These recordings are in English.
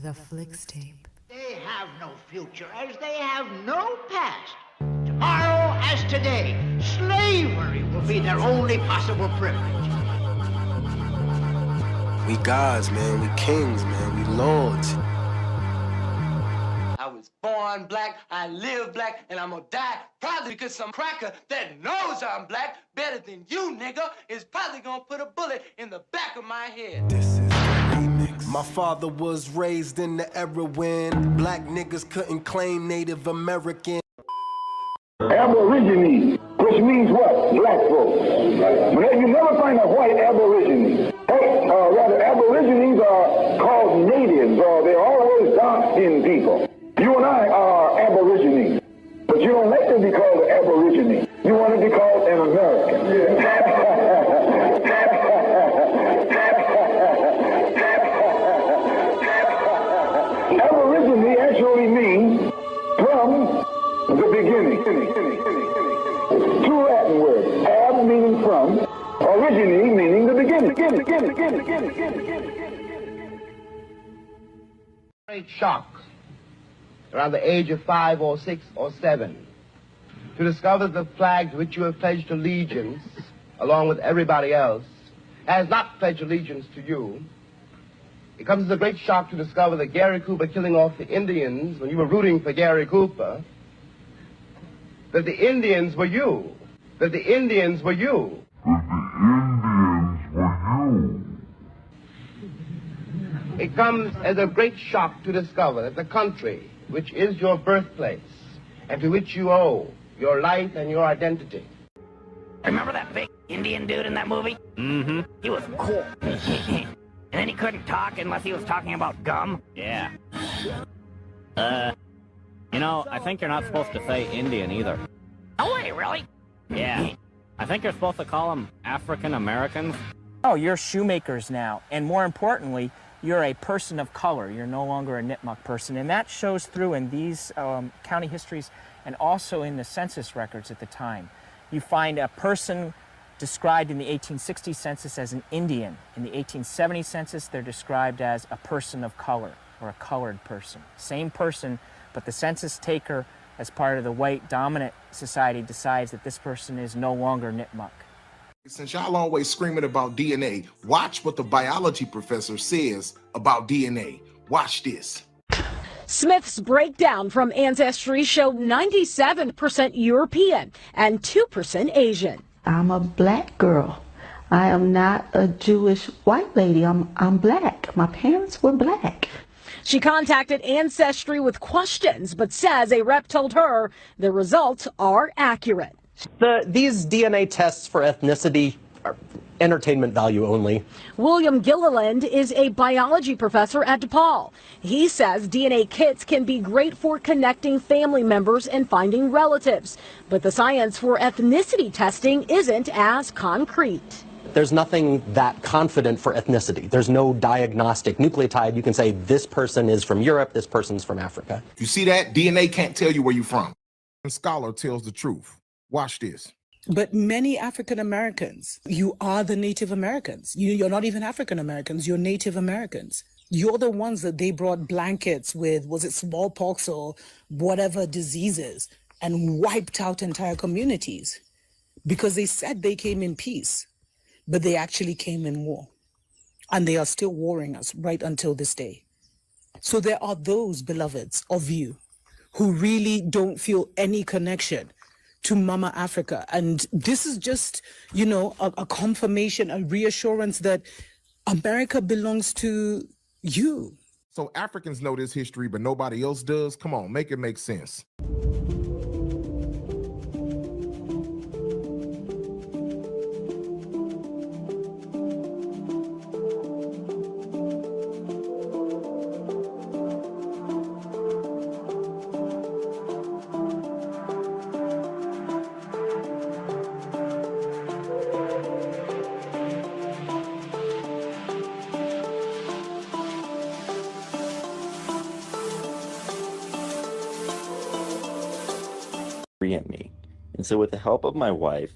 The Flicks Tape. They have no future as they have no past. Tomorrow as today, slavery will be their only possible privilege. We gods, man. We kings, man. We lords. I was born black, I live black, and I'm gonna die probably because some cracker that knows I'm black better than you, nigga, is probably gonna put a bullet in the back of my head. This is the remix. My father was raised in the era when black niggas couldn't claim Native American. Aborigines, which means what? Black folks. But you never find a white aborigine. Rather, aborigines are called natives, or they're always dark-skinned people. You and I are aborigines, but you don't like to be called an aborigine. You want to be called an American. Aborigine actually means from the beginning. Two Latin words, ab meaning from, origine meaning the beginning. Great shock around the age of 5 or 6 or 7 to discover the flag to which you have pledged allegiance, along with everybody else, has not pledged allegiance to you. It comes as a great shock to discover that Gary Cooper killing off the Indians when you were rooting for Gary Cooper, that the Indians were you. That the Indians were you. It comes as a great shock to discover that the country, which is your birthplace, and to which you owe your life and your identity. Remember that big Indian dude in that movie? Mm-hmm. He was cool. And then he couldn't talk unless he was talking about gum? Yeah. You know, I think you're not supposed to say Indian either. No way, really? Yeah. I think you're supposed to call them African Americans. Oh, you're shoemakers now. And more importantly, you're a person of color. You're no longer a Nipmuc person. And that shows through in these county histories and also in the census records at the time. You find a person described in the 1860 census as an Indian. In the 1870 census, they're described as a person of color or a colored person. Same person, but the census taker, as part of the white dominant society, decides that this person is no longer Nipmuc. Since y'all always screaming about DNA, watch what the biology professor says about DNA. Watch this. Smith's breakdown from Ancestry showed 97% European and 2% Asian. I'm a black girl. I am not a Jewish white lady. I'm black. My parents were black. She contacted Ancestry with questions, but says a rep told her the results are accurate. These DNA tests for ethnicity are entertainment value only. William Gilliland is a biology professor at DePaul. He says DNA kits can be great for connecting family members and finding relatives, but the science for ethnicity testing isn't as concrete. There's nothing that confident for ethnicity. There's no diagnostic nucleotide. You can say this person is from Europe, this person's from Africa. You see that? DNA can't tell you where you're from. A scholar tells the truth. Watch this. But many African Americans, you are the Native Americans. You're not even African Americans, you're Native Americans. You're the ones that they brought blankets with, was it smallpox or whatever diseases, and wiped out entire communities because they said they came in peace. But they actually came in war, and they are still warring us right until this day. So there are those beloveds of you who really don't feel any connection to Mama Africa. And this is just, you know, a confirmation, a reassurance that America belongs to you. So Africans know this history, but nobody else does? Come on, make it make sense. In me. And so with the help of my wife,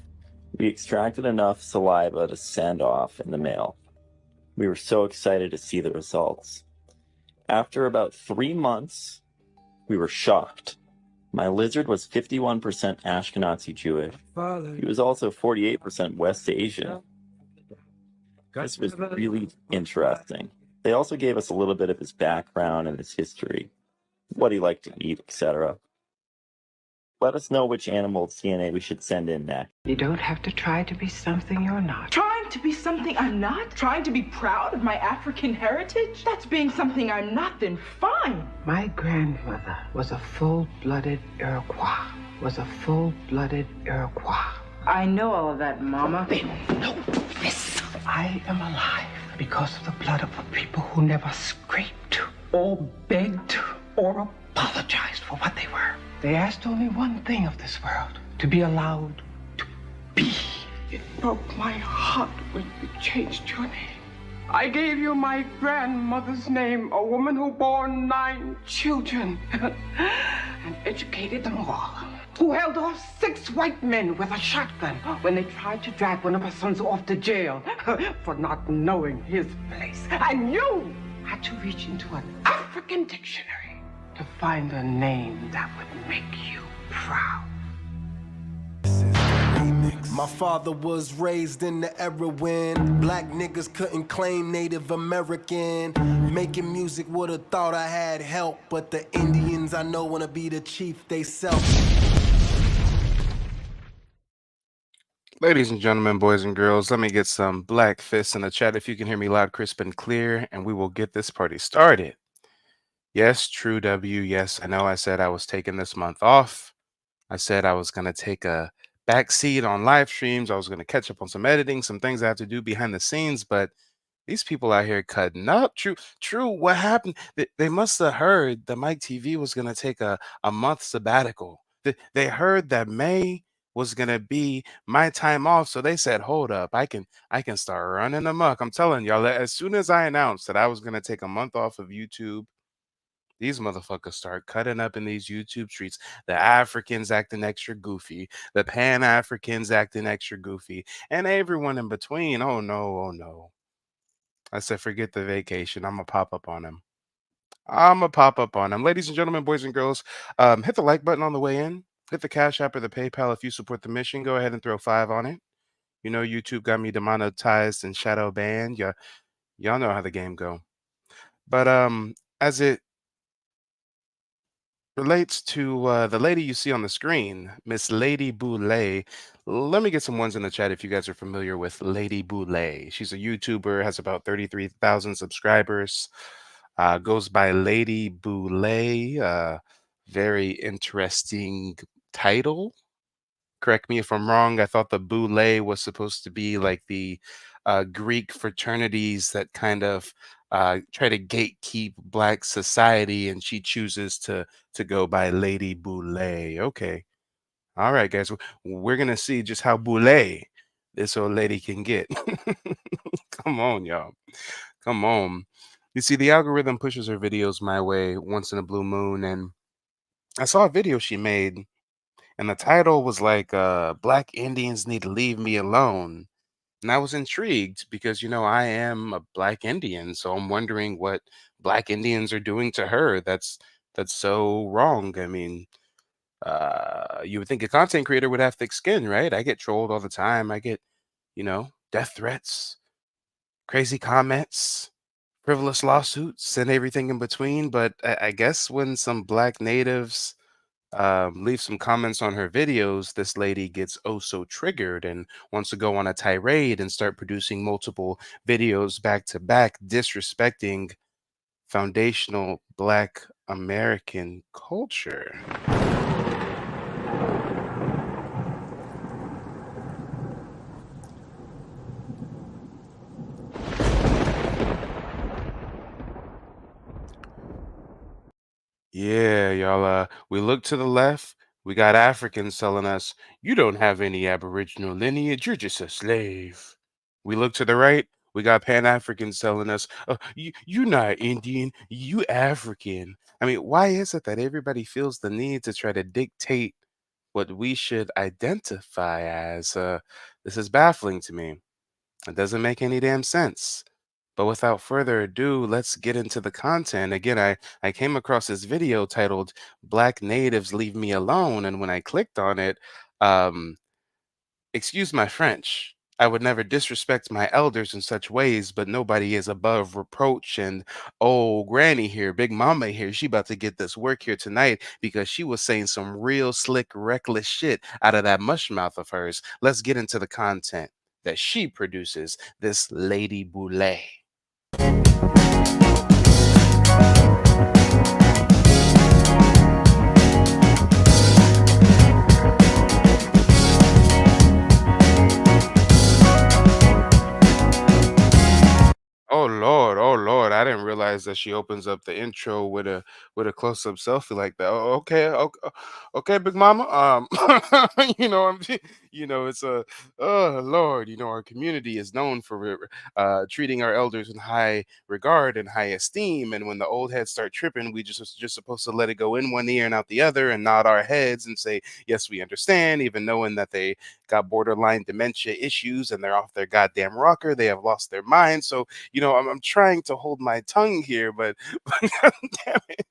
we extracted enough saliva to send off in the mail. We were so excited to see the results. After about 3 months, we were shocked. My lizard was 51% Ashkenazi Jewish. He was also 48% West Asian. This was really interesting. They also gave us a little bit of his background and his history, what he liked to eat, etc. Let us know which animal's DNA we should send in next. You don't have to try to be something you're not. Trying to be something I'm not? Trying to be proud of my African heritage? That's being something I'm not, then fine. My grandmother was a full-blooded Iroquois. I know all of that, Mama. They don't know this. I am alive because of the blood of people who never scraped or begged or apologized for what they were. They asked only one thing of this world, to be allowed to be. It broke my heart when you changed your name. I gave you my grandmother's name, a woman who bore 9 children and educated them all. Who held off 6 white men with a shotgun when they tried to drag one of her sons off to jail for not knowing his place. And you had to reach into an African dictionary to find a name that would make you proud. My father was raised in the era when black niggas couldn't claim Native American. Making music would've thought I had help, but the Indians I know wanna be the chief they self. Ladies and gentlemen, boys and girls, let me get some black fists in the chat if you can hear me loud, crisp, and clear, and we will get this party started. Yes, True W. Yes, I know I said I was taking this month off. I said I was going to take a backseat on live streams. I was going to catch up on some editing, some things I have to do behind the scenes, but these people out here cutting up. True, what happened? They must have heard that Mike TV was going to take a month sabbatical. They heard that May was going to be my time off, so they said, hold up, I can start running amok. I'm telling y'all, as soon as I announced that I was going to take a month off of YouTube, these motherfuckers start cutting up in these YouTube streets. The Africans acting extra goofy, the Pan-Africans acting extra goofy, and everyone in between. Oh no, oh no. I said, forget the vacation. I'm going to pop up on him. Ladies and gentlemen, boys and girls, hit the like button on the way in. Hit the Cash App or the PayPal if you support the mission. Go ahead and throw 5 on it. You know YouTube got me demonetized and shadow banned. Y'all know how the game go. But as it relates to the lady you see on the screen, Miss Lady Boulay. Let me get some ones in the chat if you guys are familiar with Lady Boulay. She's a YouTuber, has about 33,000 subscribers, goes by Lady Boulay. Very interesting title. Correct me if I'm wrong. I thought the Boulay was supposed to be like the Greek fraternities that kind of try to gatekeep Black society, and she chooses to go by Lady Boulay. Okay, all right, guys, we're gonna see just how Boulay this old lady can get. Come on, y'all. Come on. You see, the algorithm pushes her videos my way once in a blue moon, and I saw a video she made, and the title was like, Black Indians Need to Leave Me Alone. And I was intrigued because, you know, I am a Black Indian, so I'm wondering what Black Indians are doing to her that's so wrong. I mean, you would think a content creator would have thick skin, right? I get trolled all the time. I get, you know, death threats, crazy comments, frivolous lawsuits, and everything in between. But I guess when some Black natives leave some comments on her videos, this lady gets oh so triggered and wants to go on a tirade and start producing multiple videos back to back, disrespecting foundational Black American culture. Yeah, y'all, we look to the left, we got Africans telling us, you don't have any Aboriginal lineage, you're just a slave. We look to the right, we got Pan-Africans telling us, you're not Indian, you African. I mean, why is it that everybody feels the need to try to dictate what we should identify as? This is baffling to me. It doesn't make any damn sense. But without further ado, let's get into the content. Again, I came across this video titled Black Natives Leave Me Alone. And when I clicked on it, um, excuse my French. I would never disrespect my elders in such ways, but nobody is above reproach. And oh, Granny here, Big Mama here, she about to get this work here tonight because she was saying some real slick, reckless shit out of that mush mouth of hers. Let's get into the content that she produces, this Lady Boulay. Oh Lord, I didn't realize that she opens up the intro with a close-up selfie like that. Oh, okay, okay, okay, Big Mama. You know, it's a oh Lord, our community is known for treating our elders in high regard and high esteem. And when the old heads start tripping, we just supposed to let it go in one ear and out the other and nod our heads and say, yes, we understand, even knowing that they got borderline dementia issues and they're off their goddamn rocker. They have lost their mind. So I'm trying to hold my tongue here, but, God damn it.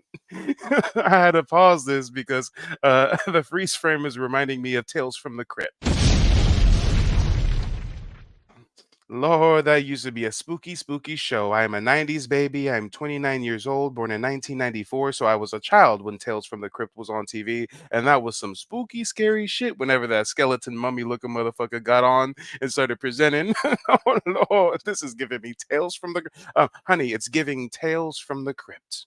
I had to pause this because the freeze frame is reminding me of Tales from the Crypt. Lord, that used to be a spooky, spooky show. I am a 90s baby. I'm 29 years old, born in 1994. So I was a child when Tales from the Crypt was on TV. And that was some spooky, scary shit whenever that skeleton mummy looking motherfucker got on and started presenting. Oh, Lord, this is giving me Tales from the honey, it's giving Tales from the Crypt.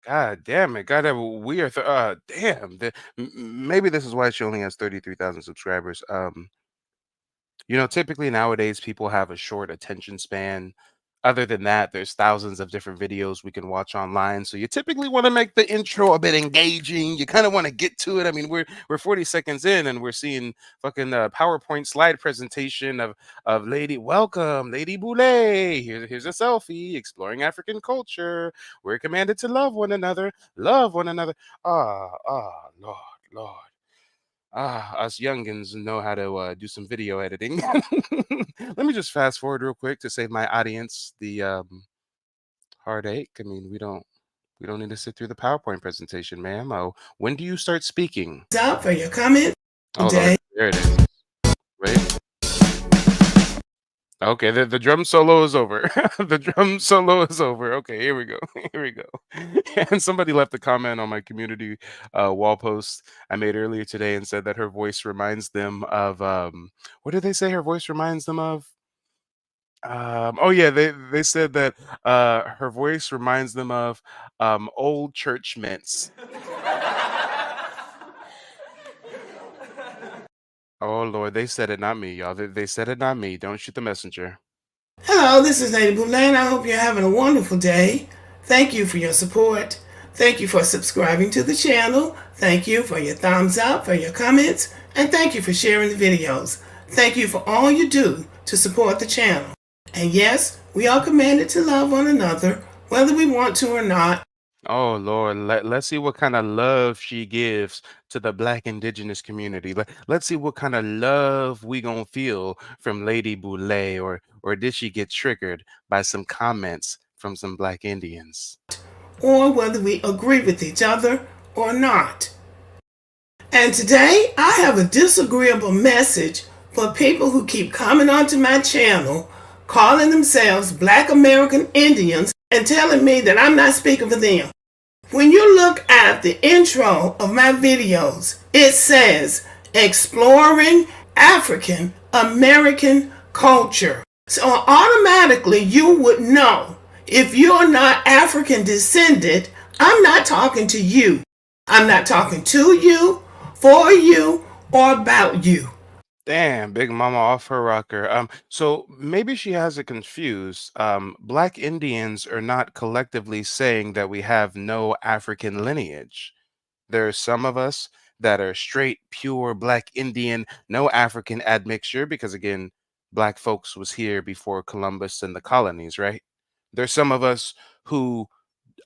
God damn it. God damn it. We are, damn. Maybe this is why she only has 33,000 subscribers. Typically nowadays people have a short attention span. Other than that, there's thousands of different videos we can watch online. So you typically want to make the intro a bit engaging. You kind of want to get to it. I mean, we're 40 seconds in and we're seeing fucking PowerPoint slide presentation of welcome, Lady Boulay. Here's a selfie exploring African culture. We're commanded to love one another. Love one another. Lord, Lord. Us youngins know how to do some video editing. Let me just fast forward real quick to save my audience the heartache. I mean, we don't need to sit through the PowerPoint presentation, ma'am. Oh, when do you start speaking? Up for your comment Oh, today. Lord, there it is. Wait. Okay, the drum solo is over. The drum solo is over. Okay, here we go. Here we go. And somebody left a comment on my community wall post I made earlier today and said that her voice reminds them of what did they say her voice reminds them of? Oh yeah, they said that her voice reminds them of old church mints. Oh Lord, they said it, not me, y'all. They said it, not me. Don't shoot the messenger. Hello, this is Lady Boulay, and I hope you're having a wonderful day. Thank you for your support. Thank you for subscribing to the channel. Thank you for your thumbs up, for your comments, and thank you for sharing the videos. Thank you for all you do to support the channel. And yes, we are commanded to love one another, whether we want to or not. Oh Lord, let's see what kind of love she gives to the Black indigenous community. Let's see what kind of love we gonna feel from Lady Boulay, or did she get triggered by some comments from some Black Indians? Or whether we agree with each other or not. And today, I have a disagreeable message for people who keep coming onto my channel, calling themselves Black American Indians, and telling me that I'm not speaking for them. When you look at the intro of my videos, it says, Exploring African American Culture. So automatically you would know, if you're not African descended, I'm not talking to you. I'm not talking to you, for you, or about you. Damn, Big Mama off her rocker. So maybe she has it confused. Black Indians are not collectively saying that we have no African lineage. There are some of us that are straight, pure Black Indian, no African admixture, because again, Black folks was here before Columbus and the colonies, right? There's some of us who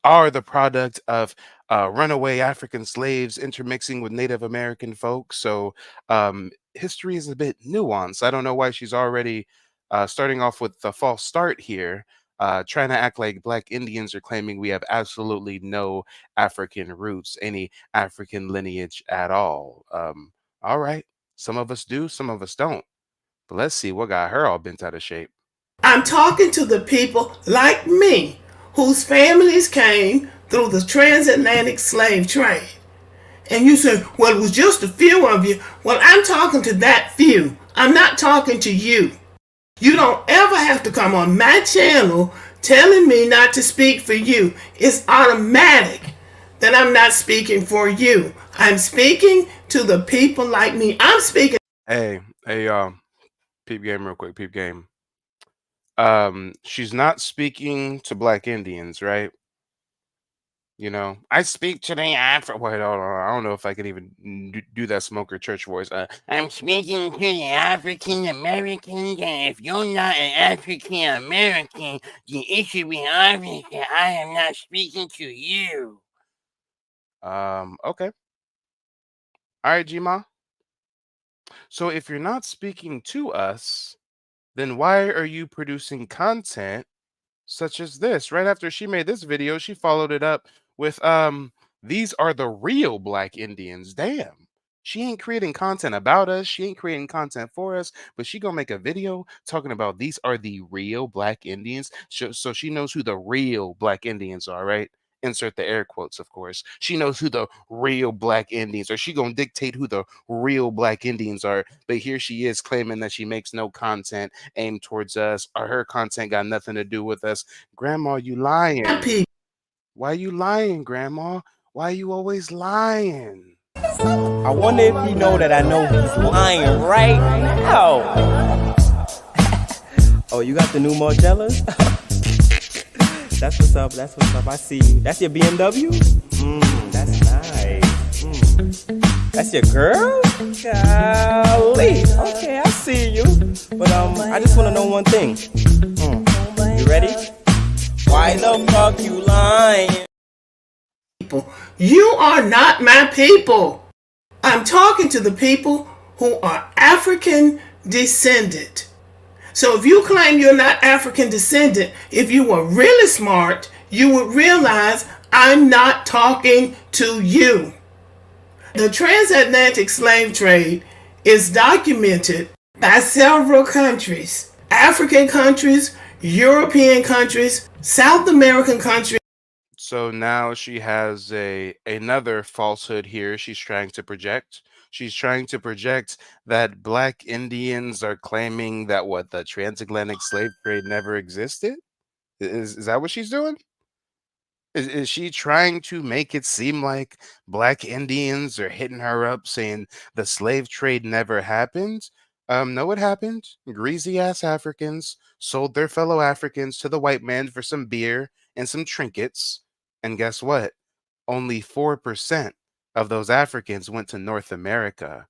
are the product of runaway African slaves intermixing with Native American folks. So history is a bit nuanced. I don't know why she's already starting off with the false start here, trying to act like Black Indians are claiming we have absolutely no African roots, any African lineage at all. All right, some of us do, some of us don't. But let's see what got her all bent out of shape. I'm talking to the people like me whose families came through the transatlantic slave trade. And you say, well, it was just a few of you. Well, I'm talking to that few. I'm not talking to you. You don't ever have to come on my channel telling me not to speak for you. It's automatic that I'm not speaking for you. I'm speaking to the people like me. I'm speaking. Hey, peep game real quick, peep game. She's not speaking to Black Indians, right? You know, I speak to the Afro. Wait, hold on. I don't know if I can even do that smoker church voice. I'm speaking to the African Americans, and if you're not an African American, then it should be obvious that I am not speaking to you. Okay. All right, Gma. So if you're not speaking to us, then why are you producing content such as this? Right after she made this video, she followed it up with these are the real Black Indians. Damn. She ain't creating content about us. She ain't creating content for us, but she gonna make a video talking about these are the real Black Indians. So she knows who the real Black Indians are, right? Insert the air quotes, of course. She knows who the real Black Indians are. She gonna dictate who the real Black Indians are. But here she is claiming that she makes no content aimed towards us, or her content got nothing to do with us. Grandma, you lying. Why you lying, Grandma? Why you always lying? I wonder if you know that I know he's lying right now. Oh, you got the new Margellas? That's what's up, that's what's up. I see you. That's your BMW? That's nice. That's your girl? Golly. Okay, I see you. But I just want to know one thing. You ready? Why the fuck you lying? You are not my people. I'm talking to the people who are African descended. So if you claim you're not African descendant, if you were really smart, you would realize I'm not talking to you. The transatlantic slave trade is documented by several countries. African countries, European countries, South American countries. So now she has another falsehood here she's trying to project. She's trying to project that Black Indians are claiming that the transatlantic slave trade never existed? Is that what she's doing? Is she trying to make it seem like Black Indians are hitting her up saying the slave trade never happened? No, it happened. Greasy ass Africans sold their fellow Africans to the white man for some beer and some trinkets. And guess what? Only 4% of those Africans went to North America.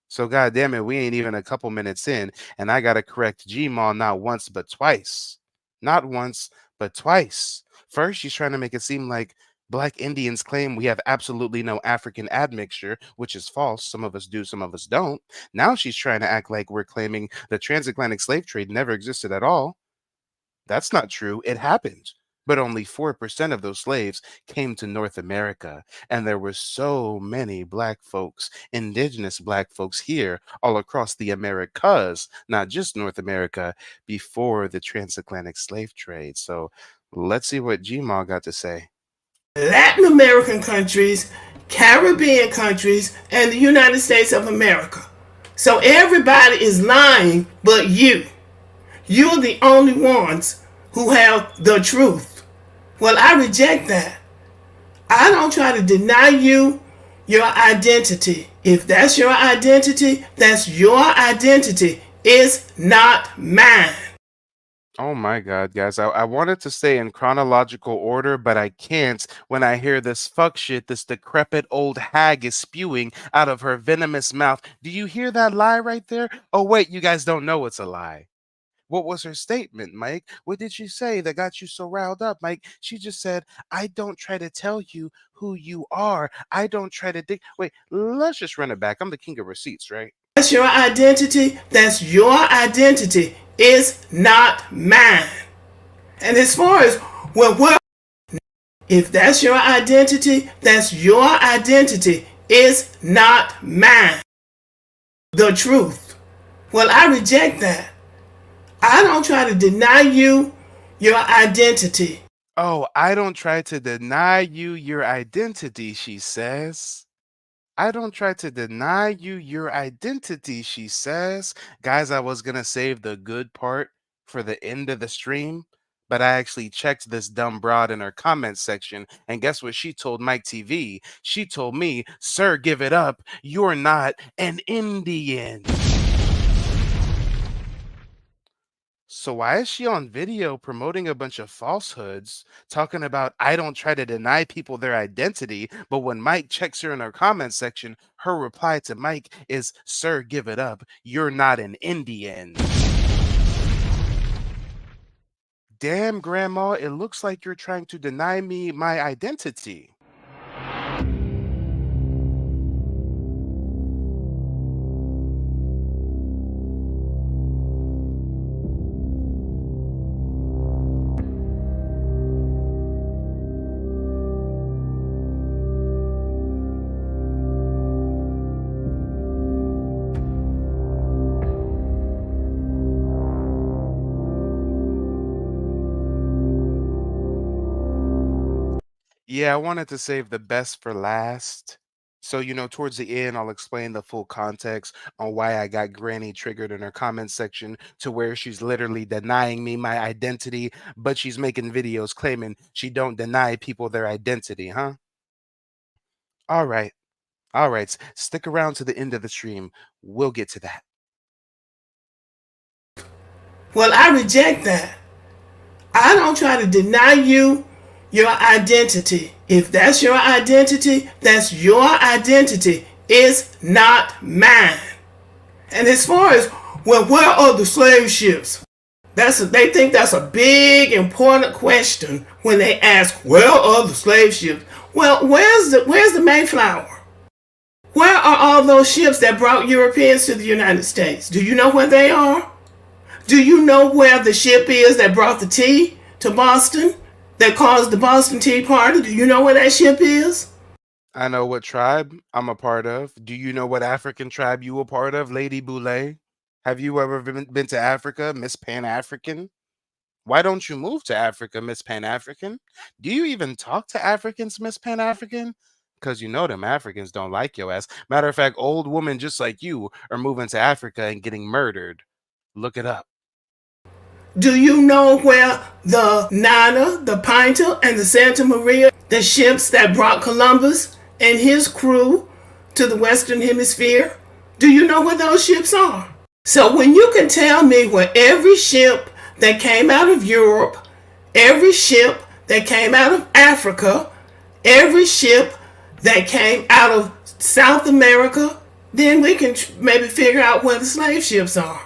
So goddamn it, we ain't even a couple minutes in, and I gotta correct Gma not once but twice. Not once, but twice. First, she's trying to make it seem like Black Indians claim we have absolutely no African admixture, which is false. Some of us do, some of us don't. Now she's trying to act like we're claiming the transatlantic slave trade never existed at all. That's not true. It happened. But only 4% of those slaves came to North America. And there were so many Black folks, indigenous Black folks here all across the Americas, not just North America, before the transatlantic slave trade. So let's see what Gma got to say. Latin American countries, Caribbean countries, and the United States of America. So everybody is lying but you. You're the only ones who have the truth. Well, I reject that. I don't try to deny you your identity. If that's your identity, that's your identity. It's not mine. Oh my God, guys. I wanted to stay in chronological order, but I can't when I hear this fuck shit this decrepit old hag is spewing out of her venomous mouth. Do you hear that lie right there? Oh, wait, you guys don't know it's a lie. What was her statement, Mike? What did she say that got you so riled up, Mike? She just said, I don't try to tell you who you are. I don't try to Wait, let's just run it back. I'm the king of receipts, right? That's your identity. That's your identity. It's not mine. And as far as, well, if that's your identity, that's your identity. It's not mine. The truth. Well, I reject that. I don't try to deny you your identity. Oh, I don't try to deny you your identity, she says. I don't try to deny you your identity, she says. Guys, I was going to save the good part for the end of the stream, but I actually checked this dumb broad in her comment section, and guess what she told Mike TV? She told me, sir, give it up. You're not an Indian. So why is she on video promoting a bunch of falsehoods, talking about I don't try to deny people their identity, but when Mike checks her in her comment section, her reply to Mike is, sir, give it up. You're not an Indian. Damn, Grandma, it looks like you're trying to deny me my identity. Yeah, I wanted to save the best for last. So, towards the end, I'll explain the full context on why I got Granny triggered in her comment section to where she's literally denying me my identity, but she's making videos claiming she don't deny people their identity, huh? All right. All right. Stick around to the end of the stream. We'll get to that. Well, I reject that. I don't try to deny you your identity. If that's your identity, that's your identity. It's not mine. And as far as, well, where are the slave ships? They think that's a big, important question when they ask, where are the slave ships? Well, where's the Mayflower? Where are all those ships that brought Europeans to the United States? Do you know where they are? Do you know where the ship is that brought the tea to Boston? That caused the Boston Tea Party? Do you know where that ship is? I know what tribe I'm a part of. Do you know what African tribe you a part of, Lady Boulay? Have you ever been to Africa, Miss Pan African? Why don't you move to Africa, Miss Pan African? Do you even talk to Africans, Miss Pan African? Because you know them Africans don't like your ass. Matter of fact, old women just like you are moving to Africa and getting murdered. Look it up. Do you know where the Nana, the Pinta, and the Santa Maria, the ships that brought Columbus and his crew to the Western Hemisphere? Do you know where those ships are? So when you can tell me where every ship that came out of Europe, every ship that came out of Africa, every ship that came out of South America, then we can maybe figure out where the slave ships are.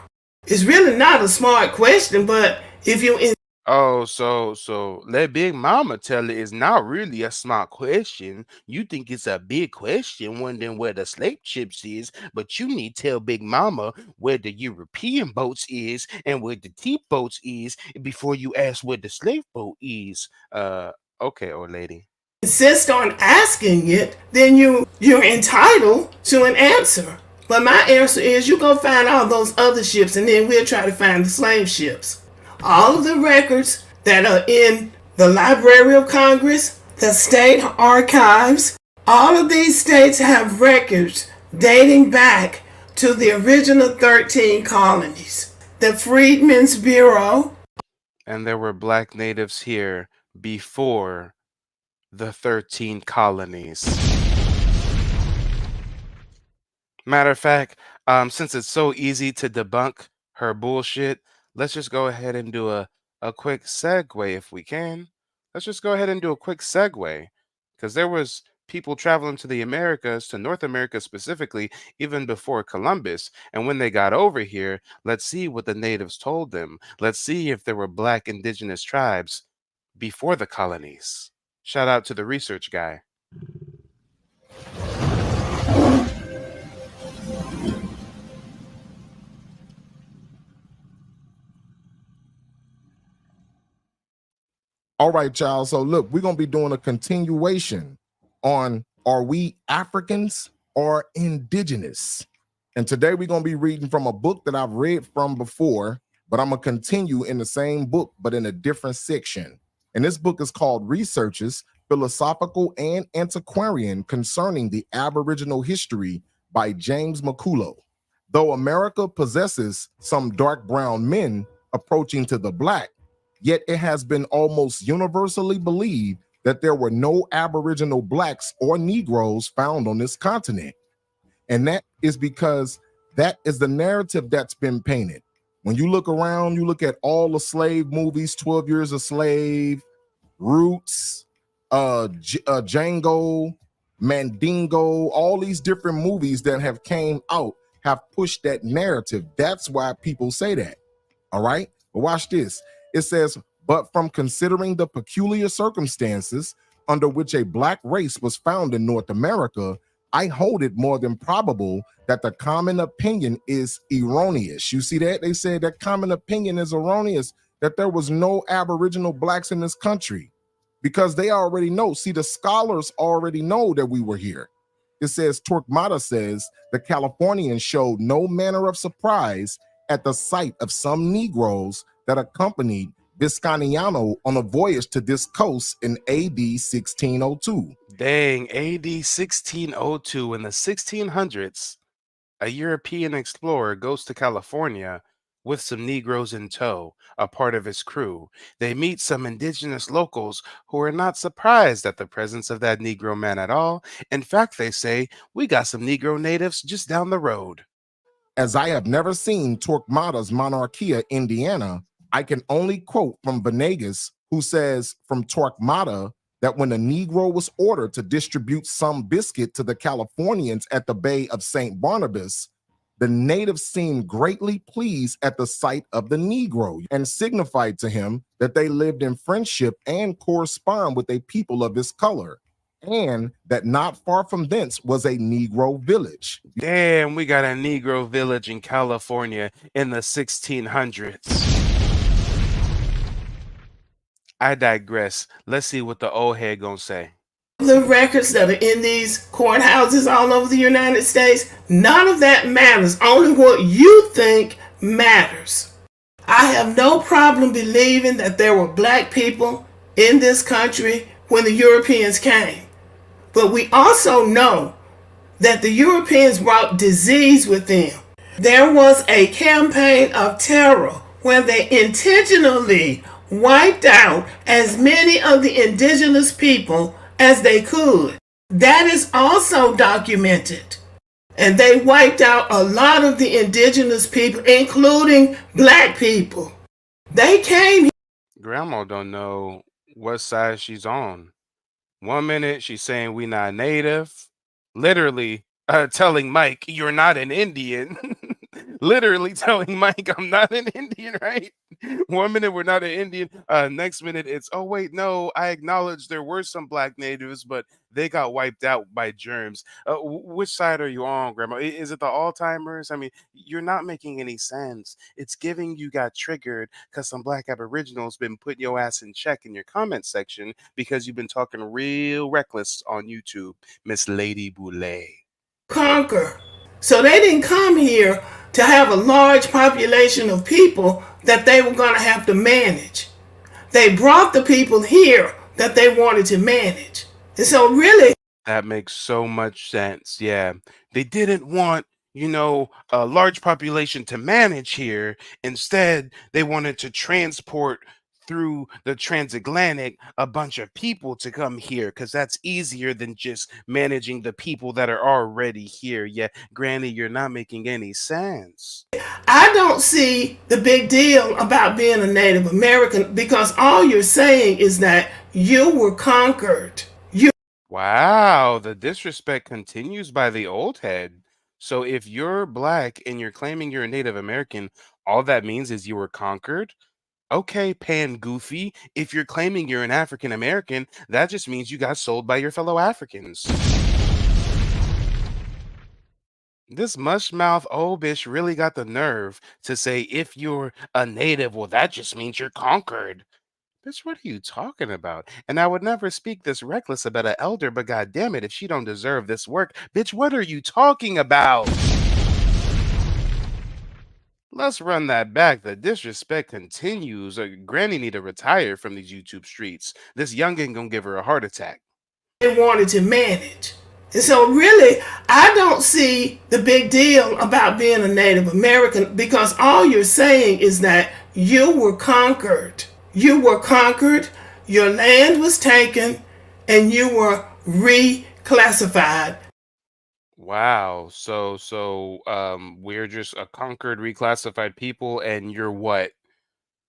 It's really not a smart question, but if you... Oh, so let Big Mama tell it it's not really a smart question. You think it's a big question, wondering where the slave ships is, but you need to tell Big Mama where the European boats is and where the tea boats is before you ask where the slave boat is. Okay, old lady. Insist on asking it, then you're entitled to an answer. But my answer is you go find all those other ships and then we'll try to find the slave ships. All of the records that are in the Library of Congress, the state archives, all of these states have records dating back to the original 13 colonies. The Freedmen's Bureau. And there were black natives here before the 13 colonies. Matter of fact, since it's so easy to debunk her bullshit, let's just go ahead and do a a quick segue if we can. Let's just go ahead and do a quick segue, because there was people traveling to the Americas, to North America specifically, even before Columbus. And when they got over here, let's see what the natives told them. Let's see if there were black indigenous tribes before the colonies. Shout out to the research guy. All right, y'all. So look, we're gonna be doing a continuation on are we Africans or indigenous? And today we're gonna be reading from a book that I've read from before, but I'm gonna continue in the same book, but in a different section. And this book is called Researches, Philosophical and Antiquarian Concerning the Aboriginal History by James McCullough. Though America possesses some dark brown men approaching to the black, yet it has been almost universally believed that there were no Aboriginal blacks or Negroes found on this continent. And that is because that is the narrative that's been painted. When you look around, you look at all the slave movies, 12 Years a Slave, Roots, Django, Mandingo, all these different movies that have came out have pushed that narrative. That's why people say that. All right, but watch this. It says, but from considering the peculiar circumstances under which a black race was found in North America, I hold it more than probable that the common opinion is erroneous. You see that? They said that common opinion is erroneous, that there was no Aboriginal blacks in this country, because they already know. See, the scholars already know that we were here. It says, Torquemada says, the Californians showed no manner of surprise at the sight of some Negroes that accompanied Vizcainiano on a voyage to this coast in AD 1602. Dang, AD 1602 in the 1600s, a European explorer goes to California with some Negroes in tow, a part of his crew. They meet some indigenous locals who are not surprised at the presence of that Negro man at all. In fact, they say, we got some Negro natives just down the road. As I have never seen Torquemada's Monarchia, Indiana, I can only quote from Venegas, who says from Torquemada that when a Negro was ordered to distribute some biscuit to the Californians at the Bay of St. Barnabas, the natives seemed greatly pleased at the sight of the Negro and signified to him that they lived in friendship and correspond with a people of his color, and that not far from thence was a Negro village. Damn, we got a Negro village in California in the 1600s. I digress. Let's see what the old head gonna say. The records that are in these courthouses all over the United States, none of that matters. Only what you think matters. I have no problem believing that there were black people in this country when the Europeans came. But we also know that the Europeans brought disease with them. There was a campaign of terror where they intentionally wiped out as many of the indigenous people as they could. That is also documented. And they wiped out a lot of the indigenous people, including black people. They came here. Grandma don't know what side she's on. 1 minute she's saying we not native, literally telling Mike you're not an Indian. Literally telling Mike I'm not an Indian, right? 1 minute we're not an Indian, next minute it's, oh wait, no, I acknowledge there were some black natives, but they got wiped out by germs. Which side are you on, Grandma? Is it the Alzheimer's? I mean, you're not making any sense. It's giving you got triggered because some black aboriginals been putting your ass in check in your comment section because you've been talking real reckless on YouTube, Miss Lady Boulay. Conquer. So they didn't come here to have a large population of people that they were going to have to manage. They brought the people here that they wanted to manage. And so really, that makes so much sense. Yeah. They didn't want, a large population to manage here. Instead, they wanted to transport through the transatlantic a bunch of people to come here because that's easier than just managing the people that are already here. Yeah, Granny, you're not making any sense. I don't see the big deal about being a Native American because all you're saying is that you were conquered. Wow, the disrespect continues by the old head. So if you're black and you're claiming you're a Native American, all that means is you were conquered? Okay, Pan Goofy, if you're claiming you're an African American, that just means you got sold by your fellow Africans. This mushmouth old bitch really got the nerve to say if you're a native, well, that just means you're conquered. Bitch, what are you talking about? And I would never speak this reckless about an elder, but goddamn it, if she don't deserve this work, bitch, what are you talking about? Let's run that back. The disrespect continues. Granny need to retire from these YouTube streets. This youngin' gonna give her a heart attack. They wanted to manage. And so really, I don't see the big deal about being a Native American because all you're saying is that you were conquered. You were conquered, your land was taken, and you were reclassified. Wow. We're just a conquered, reclassified people, and you're what?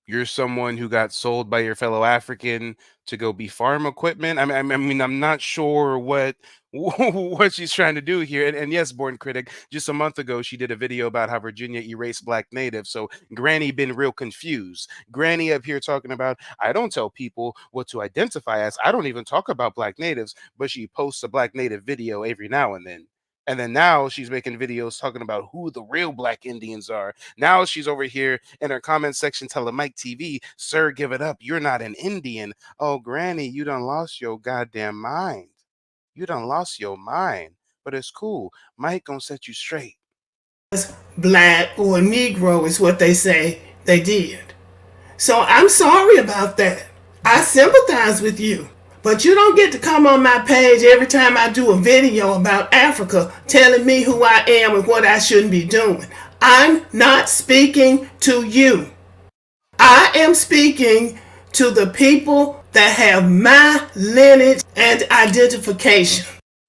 You're someone who got sold by your fellow African to go be farm equipment. I mean, I'm not sure what what she's trying to do here. And yes, Born Critic, just a month ago, she did a video about how Virginia erased Black natives. So Granny been real confused. Granny up here talking about, I don't tell people what to identify as. I don't even talk about Black natives, but she posts a Black native video every now and then. And then now she's making videos talking about who the real Black Indians are. Now she's over here in her comment section telling Mike TV, sir, give it up. You're not an Indian. Oh, Granny, you done lost your goddamn mind. You done lost your mind. But it's cool. Mike gonna set you straight. Black or Negro is what they say they did. So I'm sorry about that. I sympathize with you. But you don't get to come on my page every time I do a video about Africa telling me who I am and what I shouldn't be doing. I'm not speaking to you. I am speaking to the people that have my lineage and identification.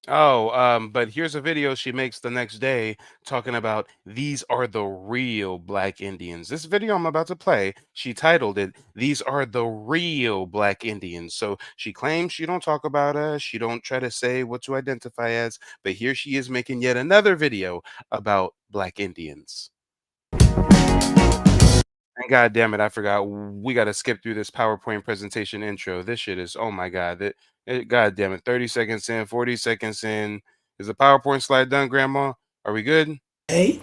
Oh, but here's a video she makes the next day talking about these are the real Black Indians. This video I'm about to play, she titled it, These Are the Real Black Indians. So she claims she don't talk about us, she don't try to say what to identify as, but here she is making yet another video about Black Indians. And God damn it, I forgot. We got to skip through this PowerPoint presentation intro. This shit is, oh my God. God damn it. 30 seconds in, 40 seconds in. Is the PowerPoint slide done, Grandma? Are we good? Hey.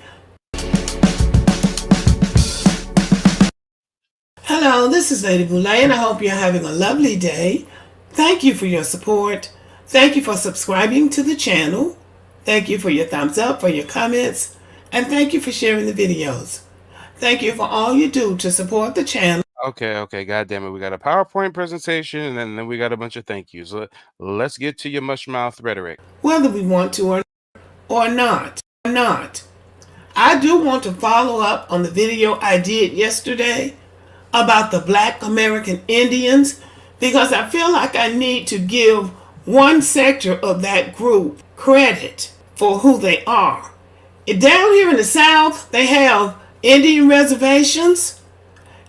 Hello, this is Lady Boulay, and I hope you're having a lovely day. Thank you for your support. Thank you for subscribing to the channel. Thank you for your thumbs up, for your comments, and thank you for sharing the videos. Thank you for all you do to support the channel. Okay. God damn it. We got a PowerPoint presentation, and then we got a bunch of thank yous. Let's get to your mushmouth rhetoric. Whether we want to or not. I do want to follow up on the video I did yesterday about the Black American Indians because I feel like I need to give one sector of that group credit for who they are. Down here in the South, they have Indian reservations,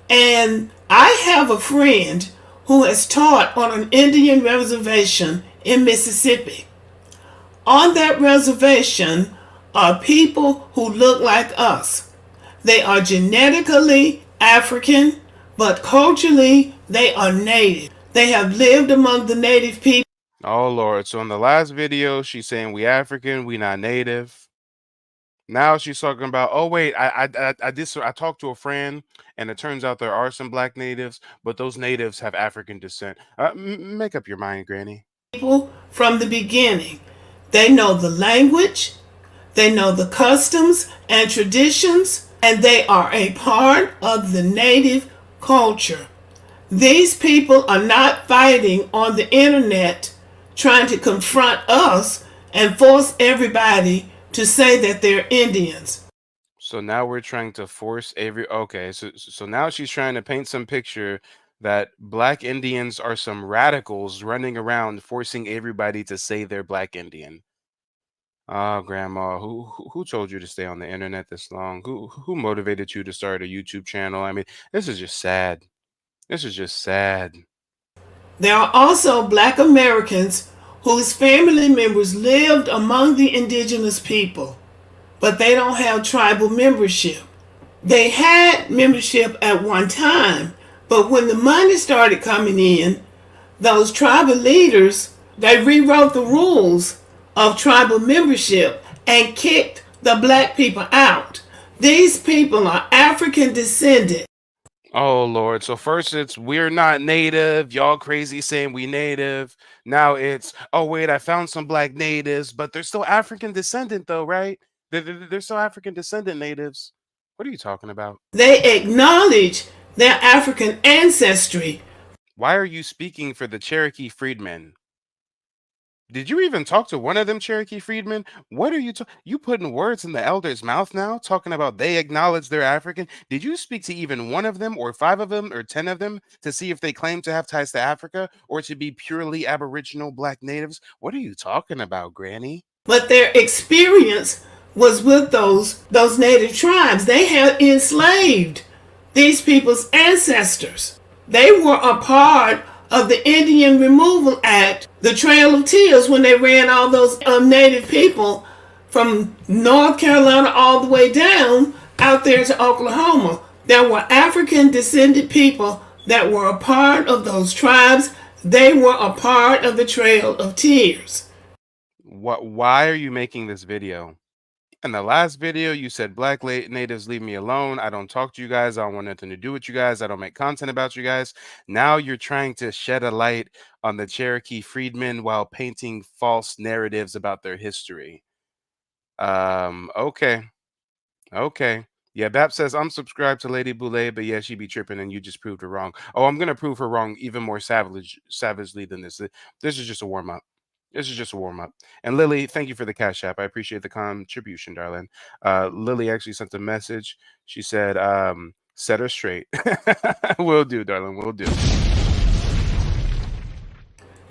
and I have a friend who has taught on an Indian reservation in Mississippi. On that reservation are people who look like us. They are genetically African, but culturally they are native. They have lived among the native people. Oh Lord. So in the last video, she's saying we African, we not native. Now she's talking about, oh wait, I talked to a friend, and it turns out there are some Black natives, but those natives have African descent. Make up your mind, Granny. People from the beginning, they know the language, they know the customs and traditions, and they are a part of the native culture. These people are not fighting on the internet trying to confront us and force everybody to say that they're Indians. So now we're trying to force okay, so now she's trying to paint some picture that black Indians are some radicals running around forcing everybody to say they're black Indian. Oh, grandma, who told you to stay on the internet this long? Who motivated you to start a YouTube channel? I mean, this is just sad. This is just sad. There are also black Americans whose family members lived among the indigenous people, but they don't have tribal membership. They had membership at one time, but when the money started coming in, those tribal leaders, they rewrote the rules of tribal membership and kicked the black people out. These people are African descended. Oh Lord. So first it's we're not native, y'all crazy saying we native. Now it's oh wait, I found some black natives, but they're still African descendant though, right? They're still African descendant natives. What are you talking about? They acknowledge their African ancestry. Why are you speaking for the Cherokee Freedmen? Did you even talk to one of them Cherokee Freedmen? What are you putting words in the elder's mouth now, talking about they acknowledge they're African? Did you speak to even one of them, or 5 of them, or 10 of them to see if they claim to have ties to Africa or to be purely Aboriginal black natives? What are you talking about, Granny? But their experience was with those native tribes. They had enslaved these people's ancestors. They were a part of the Indian Removal Act, the Trail of Tears, when they ran all those native people from North Carolina all the way down out there to Oklahoma. There were African descended people that were a part of those tribes. They were a part of the Trail of Tears. Why are you making this video? In the last video, you said black natives leave me alone. I don't talk to you guys. I don't want nothing to do with you guys. I don't make content about you guys. Now you're trying to shed a light on the Cherokee Freedmen while painting false narratives about their history. Okay. Okay. Yeah, Bap says I'm subscribed to Lady Boulay, but yeah, she be tripping and you just proved her wrong. Oh, I'm gonna prove her wrong even more savagely than this. This is just a warm-up. This is just a warm-up. And Lily, thank you for the cash app. I appreciate the contribution, darling. Lily actually sent a message. She said, set her straight. Will do, darling. Will do.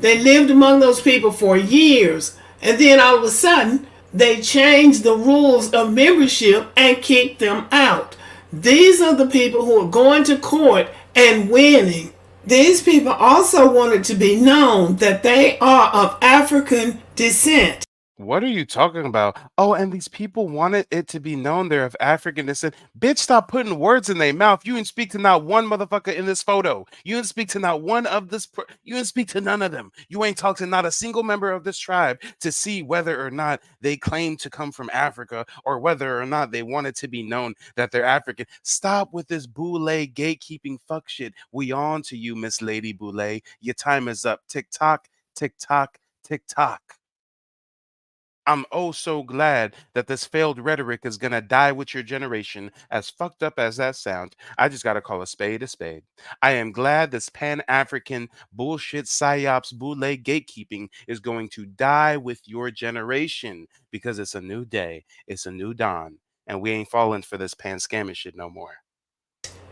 They lived among those people for years, and then all of a sudden, they changed the rules of membership and kicked them out. These are the people who are going to court and winning. These people also wanted to be known that they are of African descent. What are you talking about? Oh, and these people wanted it to be known they're of African descent. Bitch, stop putting words in their mouth. You didn't speak to not one motherfucker in this photo. You didn't speak to not one of this. You didn't speak to none of them. You ain't talked to not a single member of this tribe to see whether or not they claim to come from Africa or whether or not they wanted to be known that they're African. Stop with this Boulay gatekeeping fuck shit. We on to you, Miss Lady Boulay. Your time is up. Tick tock, tick tock, tick tock. I'm oh so glad that this failed rhetoric is gonna die with your generation, as fucked up as that sounds. I just gotta call a spade a spade. I am glad this Pan-African bullshit psyops boule gatekeeping is going to die with your generation because it's a new day, it's a new dawn, and we ain't falling for this pan-scamming shit no more.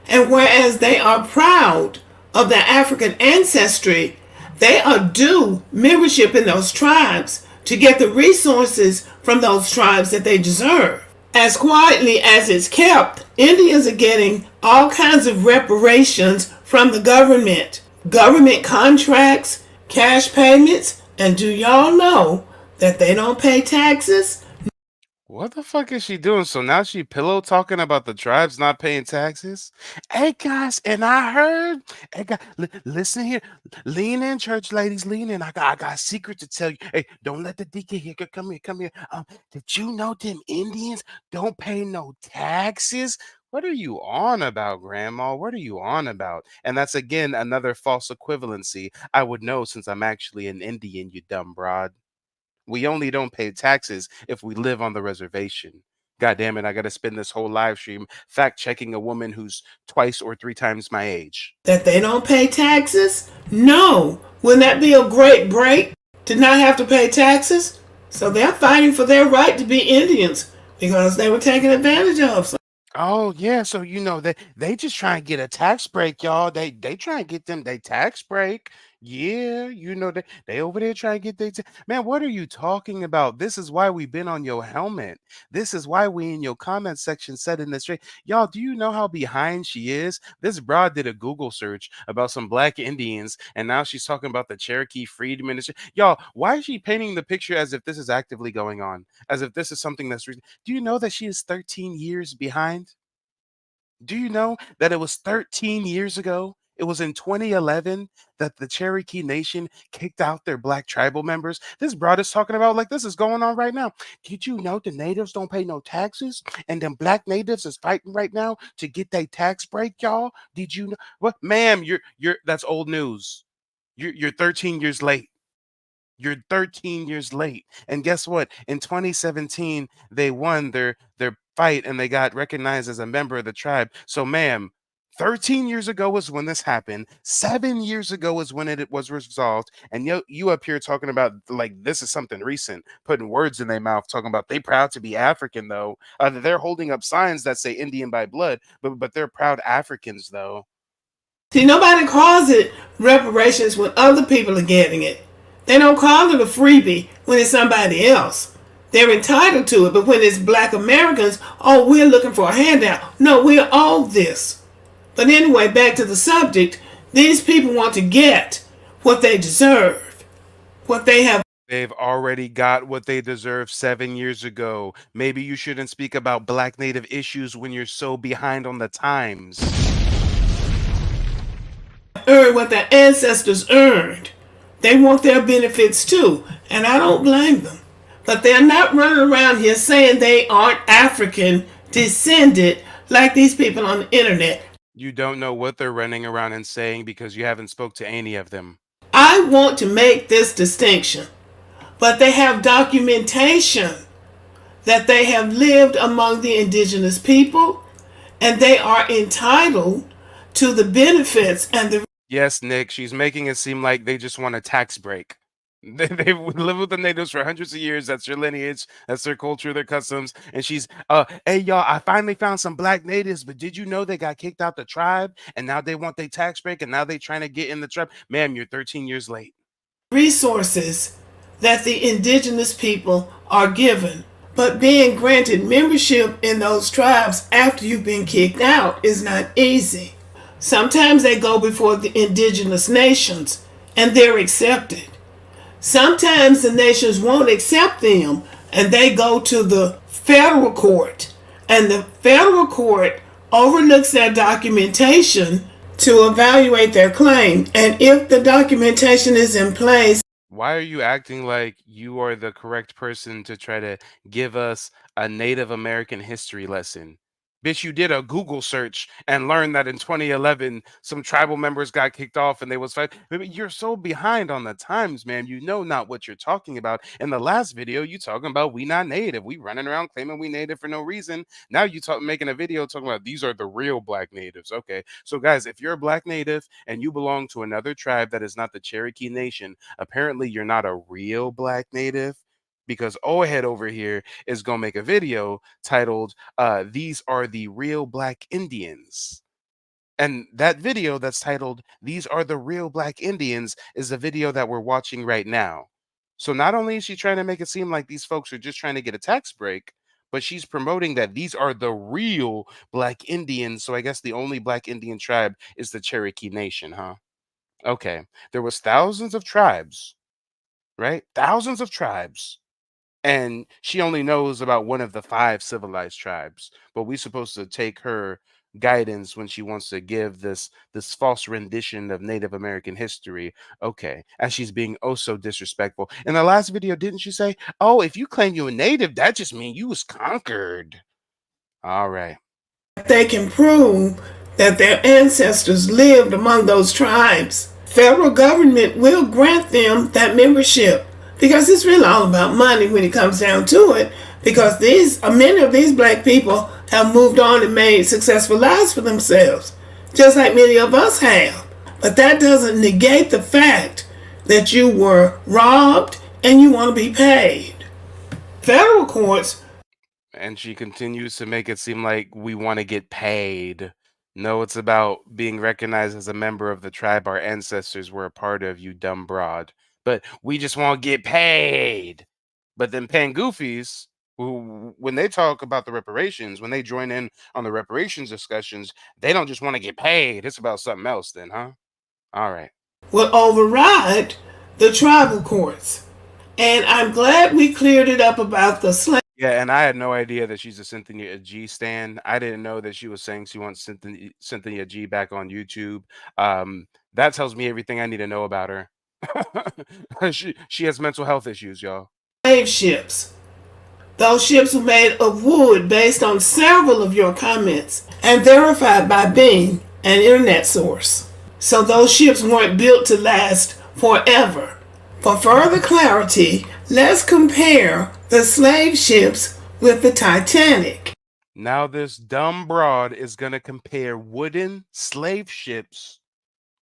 And whereas they are proud of their African ancestry, they are due membership in those tribes to get the resources from those tribes that they deserve. As quietly as it's kept, Indians are getting all kinds of reparations from the government. Government contracts, cash payments, and do y'all know that they don't pay taxes? What the fuck is she doing? So now she pillow talking about the tribes not paying taxes? Hey guys, and I heard, hey guys, listen here, lean in, church ladies, lean in. I got a secret to tell you. Hey, don't let the deacon hear. Come here. Did you know them Indians don't pay no taxes? What are you on about, Grandma? What are you on about? And that's again another false equivalency. I would know since I'm actually an Indian, you dumb broad. We only don't pay taxes if we live on the reservation. God damn it, I gotta spend this whole live stream fact checking a woman who's twice or 3 times my age. That they don't pay taxes? No. Wouldn't that be a great break to not have to pay taxes? So they're fighting for their right to be Indians because they were taken advantage of. Oh yeah, so they just try and get a tax break, y'all. They try and get them they tax break. Yeah, they over there trying to get man. What are you talking about? This is why we've been on your helmet. This is why we in your comment section setting this straight. Y'all, do you know how behind she is? This broad did a Google search about some black Indians, and now she's talking about the Cherokee Freedman. Y'all, why is she painting the picture as if this is actively going on? As if this is something that's do you know that she is 13 years behind? Do you know that it was 13 years ago? It was in 2011 that the Cherokee Nation kicked out their black tribal members. This broad is talking about like this is going on right now. Did you know the natives don't pay no taxes? And them black natives is fighting right now to get their tax break, y'all? Did you know what? Ma'am, you're that's old news. You're 13 years late. You're 13 years late. And guess what? In 2017, they won their fight and they got recognized as a member of the tribe. So, ma'am, 13 years ago was when this happened. 7 years ago is when it was resolved. And you up here talking about like this is something recent, putting words in their mouth, talking about they proud to be African though. They're holding up signs that say Indian by blood, but they're proud Africans though. See, nobody calls it reparations when other people are getting it. They don't call it a freebie when it's somebody else. They're entitled to it, but when it's black Americans, oh, we're looking for a handout. No, we're owed this. But anyway, back to the subject. These people want to get what they deserve, what they have. They've already got what they deserve 7 years ago. Maybe you shouldn't speak about black native issues when you're so behind on the times. Earned what their ancestors earned. They want their benefits too, and I don't blame them. But they're not running around here saying they aren't African descended like these people on the internet. You don't know what they're running around and saying because you haven't spoke to any of them. I want to make this distinction, but they have documentation that they have lived among the indigenous people, and they are entitled to the benefits and the. Yes, Nick, she's making it seem like they just want a tax break. They've lived with the natives for hundreds of years. That's their lineage. That's their culture, their customs. And she's, hey, y'all, I finally found some black natives, but did you know they got kicked out the tribe? And now they want their tax break, and now they trying to get in the tribe. Ma'am, you're 13 years late. Resources that the indigenous people are given. But being granted membership in those tribes after you've been kicked out is not easy. Sometimes they go before the indigenous nations and they're accepted. Sometimes the nations won't accept them and they go to the federal court. And the federal court overlooks their documentation to evaluate their claim. And if the documentation is in place. Why are you acting like you are the correct person to try to give us a Native American history lesson? Bitch, you did a Google search and learned that in 2011 some tribal members got kicked off and they was fight. You're so behind on the times, man. You know not what you're talking about. In the last video, you talking about we not native. We running around claiming we native for no reason. Now you making a video talking about these are the real black natives. Okay, so guys, if you're a black native and you belong to another tribe that is not the Cherokee Nation, apparently you're not a real black native. Because Ohead over here is going to make a video titled, These Are the Real Black Indians. And that video that's titled, These Are the Real Black Indians, is the video that we're watching right now. So not only is she trying to make it seem like these folks are just trying to get a tax break, but she's promoting that these are the real Black Indians. So I guess the only Black Indian tribe is the Cherokee Nation, huh? Okay. There was thousands of tribes, right? Thousands of tribes. And she only knows about one of the 5 civilized tribes, but we're supposed to take her guidance when she wants to give this false rendition of Native American history. Okay, and she's being oh so disrespectful. In the last video, didn't she say, oh, if you claim you're a native, that just means you was conquered? All right. They can prove that their ancestors lived among those tribes. Federal government will grant them that membership. Because it's really all about money when it comes down to it. Because many of these black people have moved on and made successful lives for themselves. Just like many of us have. But that doesn't negate the fact that you were robbed and you want to be paid. Federal courts. And she continues to make it seem like we want to get paid. No, it's about being recognized as a member of the tribe our ancestors were a part of, you dumb broad. But we just want to get paid. But then Pangoofies, who, when they talk about the reparations, when they join in on the reparations discussions, they don't just want to get paid. It's about something else then, huh? All right. Will override the tribal courts. And I'm glad we cleared it up about the slave. Yeah, and I had no idea that she's a Cynthia G stan. I didn't know that she was saying she wants Cynthia G back on YouTube. That tells me everything I need to know about her. She has mental health issues, y'all. Slave ships. Those ships were made of wood based on several of your comments and verified by Bing, an internet source. So those ships weren't built to last forever. For further clarity, let's compare the slave ships with the Titanic. Now this dumb broad is going to compare wooden slave ships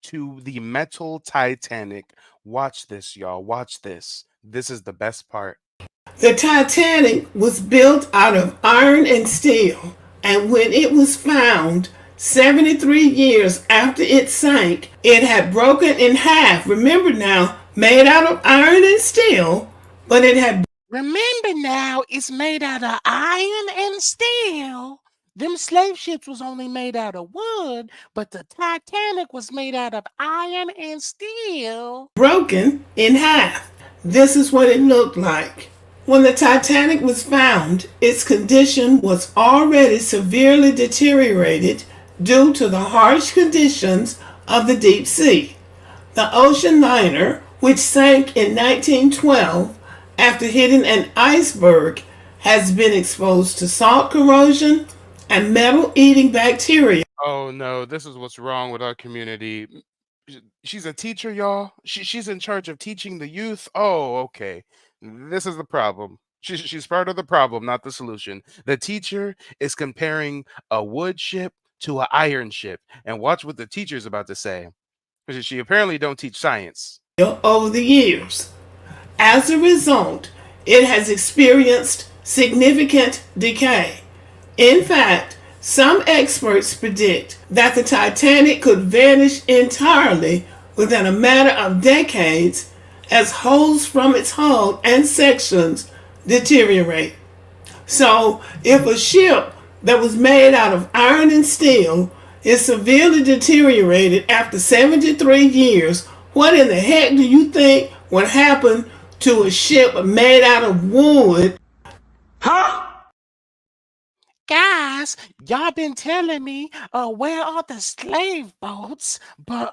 to the metal Titanic. Watch this, y'all. Watch this. This is the best part. The Titanic was built out of iron and steel, and when it was found 73 years after it sank, it had broken in half. Remember now, made out of iron and steel, but it had. Remember now, it's made out of iron and steel. Them slave ships was only made out of wood, but the Titanic was made out of iron and steel. Broken in half. This is what it looked like. When the Titanic was found, its condition was already severely deteriorated due to the harsh conditions of the deep sea. The ocean liner, which sank in 1912 after hitting an iceberg, has been exposed to salt corrosion and metal-eating bacteria. Oh no, this is what's wrong with our community. She's a teacher, y'all. She's in charge of teaching the youth. Oh, okay. This is the problem. She's part of the problem, not the solution. The teacher is comparing a wood ship to an iron ship. And watch what the teacher's about to say. Because she apparently don't teach science. Over the years. As a result, it has experienced significant decay. In fact, some experts predict that the Titanic could vanish entirely within a matter of decades as holes from its hull and sections deteriorate. So, if a ship that was made out of iron and steel is severely deteriorated after 73 years, what in the heck do you think would happen to a ship made out of wood? Huh? Guys, y'all been telling me, where are the slave boats? But,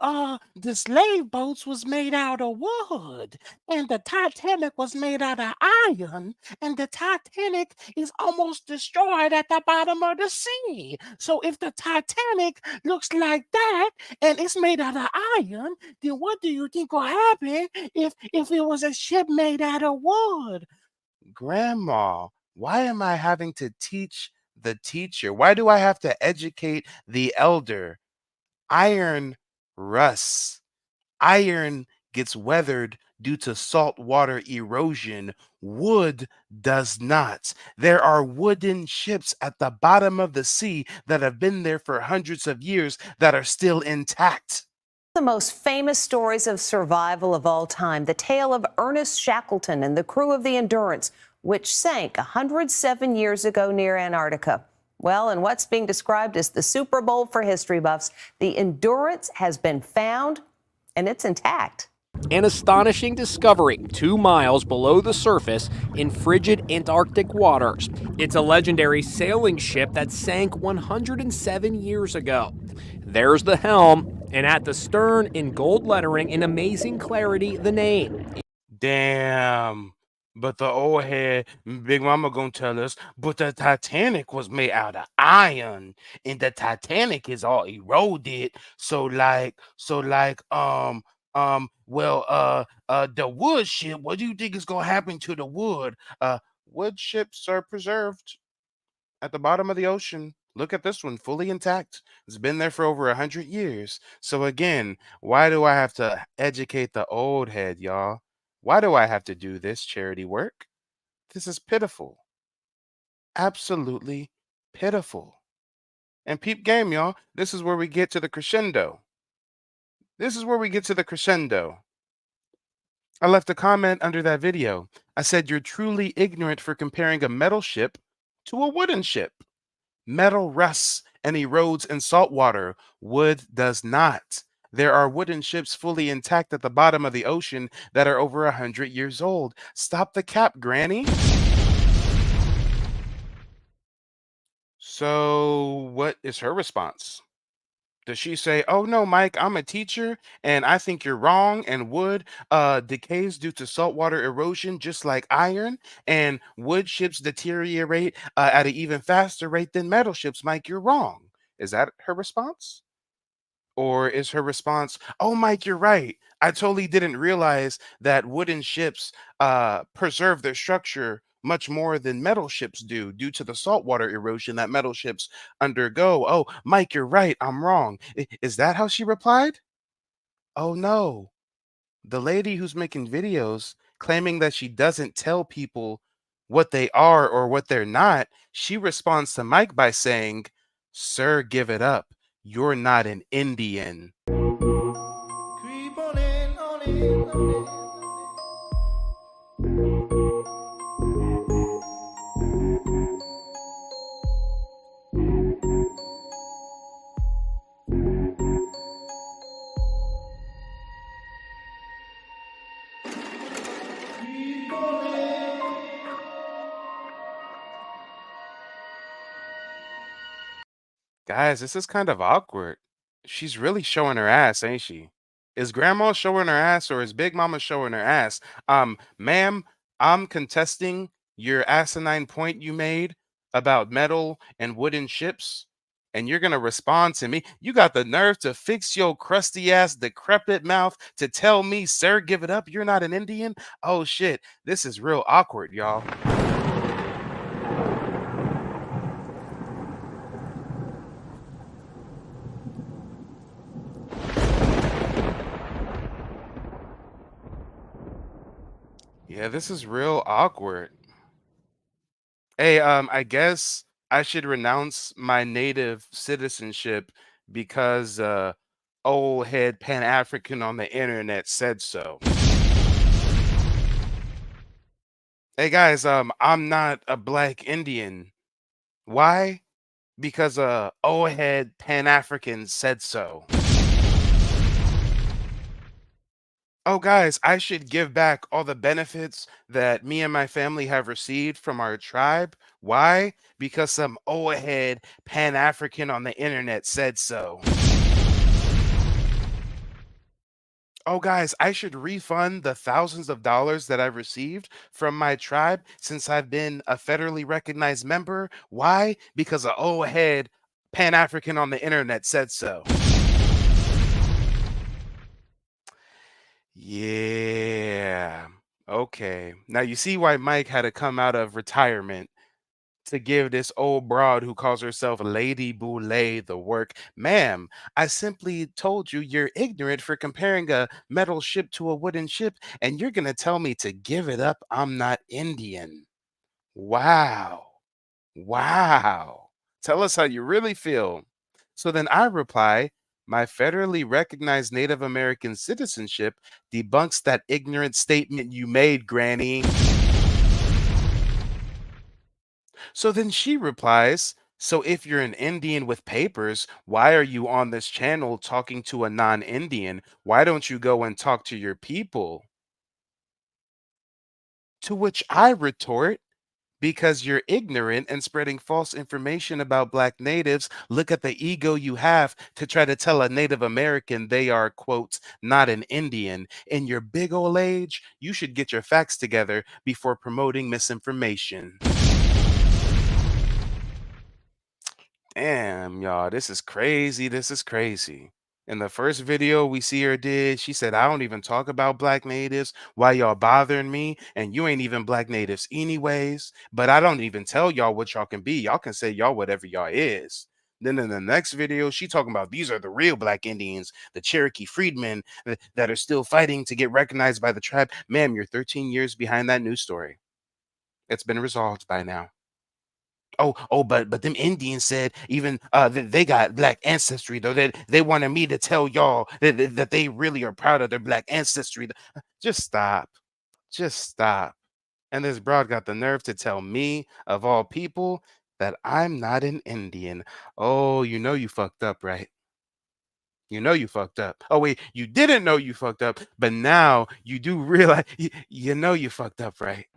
the slave boats was made out of wood, and the Titanic was made out of iron, and the Titanic is almost destroyed at the bottom of the sea. So if the Titanic looks like that, and it's made out of iron, then what do you think will happen if it was a ship made out of wood? Grandma, why am I having to teach the teacher? Why do I have to educate the elder? Iron rusts. Iron gets weathered due to saltwater erosion. Wood does not. There are wooden ships at the bottom of the sea that have been there for hundreds of years that are still intact. The most famous stories of survival of all time, the tale of Ernest Shackleton and the crew of the Endurance, which sank 107 years ago near Antarctica. Well, in what's being described as the Super Bowl for history buffs, the Endurance has been found and it's intact. An astonishing discovery 2 miles below the surface in frigid Antarctic waters. It's a legendary sailing ship that sank 107 years ago. There's the helm, and at the stern in gold lettering in amazing clarity, the name. Damn. But the old head Big Mama gonna tell us, but the Titanic was made out of iron, and the Titanic is all eroded. The wood ship, what do you think is gonna happen to the wood? Wood ships are preserved at the bottom of the ocean. Look at this one, fully intact. It's been there for over 100 years. So again, why do I have to educate the old head, y'all? Why do I have to do this charity work? This is pitiful. Absolutely pitiful. And peep game, y'all. This is where we get to the crescendo. This is where we get to the crescendo. I left a comment under that video. I said, "You're truly ignorant for comparing a metal ship to a wooden ship. Metal rusts and erodes in salt water. Wood does not. There are wooden ships fully intact at the bottom of the ocean that are over 100 years old. Stop the cap, Granny." So, what is her response? Does she say, "Oh no, Mike, I'm a teacher and I think you're wrong, and wood decays due to saltwater erosion just like iron, and wood ships deteriorate at an even faster rate than metal ships, Mike, you're wrong." Is that her response? Or is her response, "Oh, Mike, you're right. I totally didn't realize that wooden ships preserve their structure much more than metal ships do due to the saltwater erosion that metal ships undergo. Oh, Mike, you're right. I'm wrong." Is that how she replied? Oh, no. The lady who's making videos claiming that she doesn't tell people what they are or what they're not, she responds to Mike by saying, "Sir, give it up. You're not an Indian." Guys, this is kind of awkward. She's really showing her ass, ain't she? Is grandma showing her ass or is Big Mama showing her ass? Ma'am, I'm contesting your asinine point you made about metal and wooden ships, and you're gonna respond to me. You got the nerve to fix your crusty ass, decrepit mouth to tell me, "Sir, give it up. You're not an Indian." Oh shit, this is real awkward, y'all. Yeah, this is real awkward. Hey, I guess I should renounce my native citizenship because old head Pan African on the internet said so. Hey guys, I'm not a black Indian. Why? Because old head Pan African said so. Oh, guys, I should give back all the benefits that me and my family have received from our tribe. Why? Because some old head Pan African on the internet said so. Oh, guys, I should refund the thousands of dollars that I've received from my tribe since I've been a federally recognized member. Why? Because an old head Pan African on the internet said so. Yeah. Okay. Now you see why Mike had to come out of retirement to give this old broad who calls herself Lady Boulay the work. Ma'am, I simply told you you're ignorant for comparing a metal ship to a wooden ship, and you're going to tell me to give it up. I'm not Indian. Wow. Wow. Tell us how you really feel. So then I reply, my federally recognized Native American citizenship debunks that ignorant statement you made, Granny. So then she replies, so if you're an Indian with papers, why are you on this channel talking to a non Indian? Why don't you go and talk to your people? To which I retort, because you're ignorant and spreading false information about Black natives. Look at the ego you have to try to tell a Native American they are, quote, not an Indian. In your big old age, you should get your facts together before promoting misinformation. Damn, y'all, this is crazy. This is crazy. In the first video we see her did, she said, "I don't even talk about Black natives. Why y'all bothering me? And you ain't even Black natives anyways. But I don't even tell y'all what y'all can be. Y'all can say y'all whatever y'all is." Then in the next video, she talking about these are the real Black Indians, the Cherokee Freedmen that are still fighting to get recognized by the tribe. Ma'am, you're 13 years behind that news story. It's been resolved by now. But them Indians said even they got black ancestry though. They wanted me to tell y'all that they really are proud of their black ancestry. Just stop. Just stop. And this broad got the nerve to tell me, of all people, that I'm not an Indian. Oh, you know you fucked up, right? You know you fucked up. Oh wait, you didn't know you fucked up, but now you do realize you know you fucked up, right?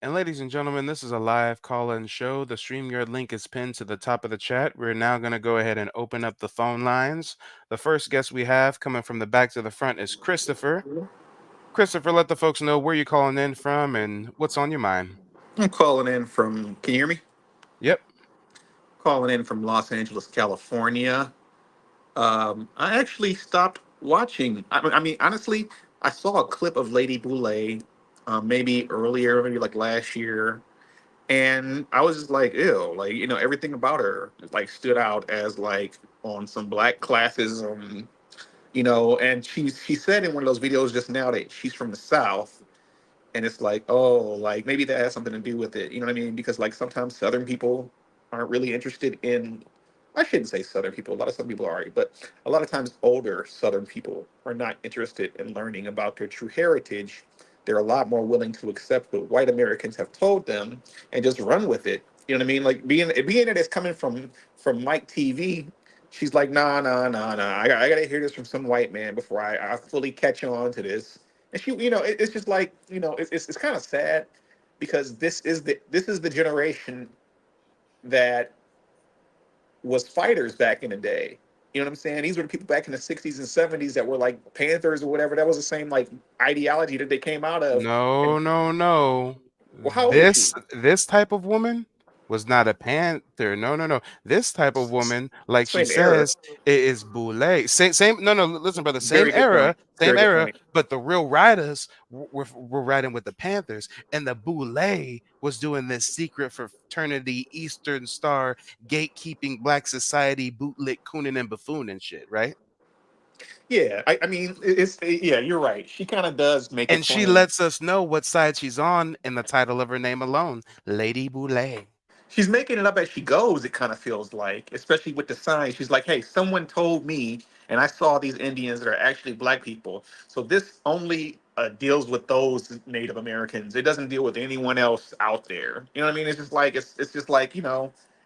And ladies and gentlemen, this is a live call-in show. The StreamYard link is pinned to the top of the chat. We're now going to go ahead and open up the phone lines. The first guest we have coming from the back to the front is Christopher. Christopher, let the folks know where you're calling in from and what's on your mind. I'm calling in from, can you hear me? Yep. Calling in from Los Angeles, California. I actually stopped watching. I mean, honestly, I saw a clip of Lady Boulay maybe earlier, maybe like last year. And I was just like, ew, like, everything about her like stood out as like on some black classism, and she said in one of those videos just now that she's from the South. And it's like, oh, like maybe that has something to do with it. You know what I mean? Because like sometimes Southern people aren't really interested in, I shouldn't say Southern people, a lot of Southern people are, but a lot of times older Southern people are not interested in learning about their true heritage. They're a lot more willing to accept what white Americans have told them and just run with it. You know what I mean? Like being that it's coming from Mike TV, she's like, nah. I gotta hear this from some white man before I fully catch on to this. And she, it's just like, it's kind of sad because this is the generation that was fighters back in the day. You know what I'm saying? These were the people back in the 60s and 70s that were like Panthers or whatever. That was the same like ideology that they came out of. No, And no, no. well, how old is she? This type of woman was not a panther. No, no, no. This type of woman, like she Same era. says, is boule. Same. No, no. Listen, brother. Very good point. Same Very good era. point. But the real riders were riding with the Panthers, and the boule was doing this secret fraternity, Eastern Star, gatekeeping Black society, bootlick, cooning and buffoon and shit, right? Yeah, I mean, yeah, you're right. She kind of does make it And she claim. lets us know what side she's on in the title of her name alone, Lady Boulay. She's making it up as she goes, it kind of feels like, especially with the signs. She's like, hey, someone told me, and I saw these Indians that are actually black people. So this only deals with those Native Americans. It doesn't deal with anyone else out there. You know what I mean? It's just like, if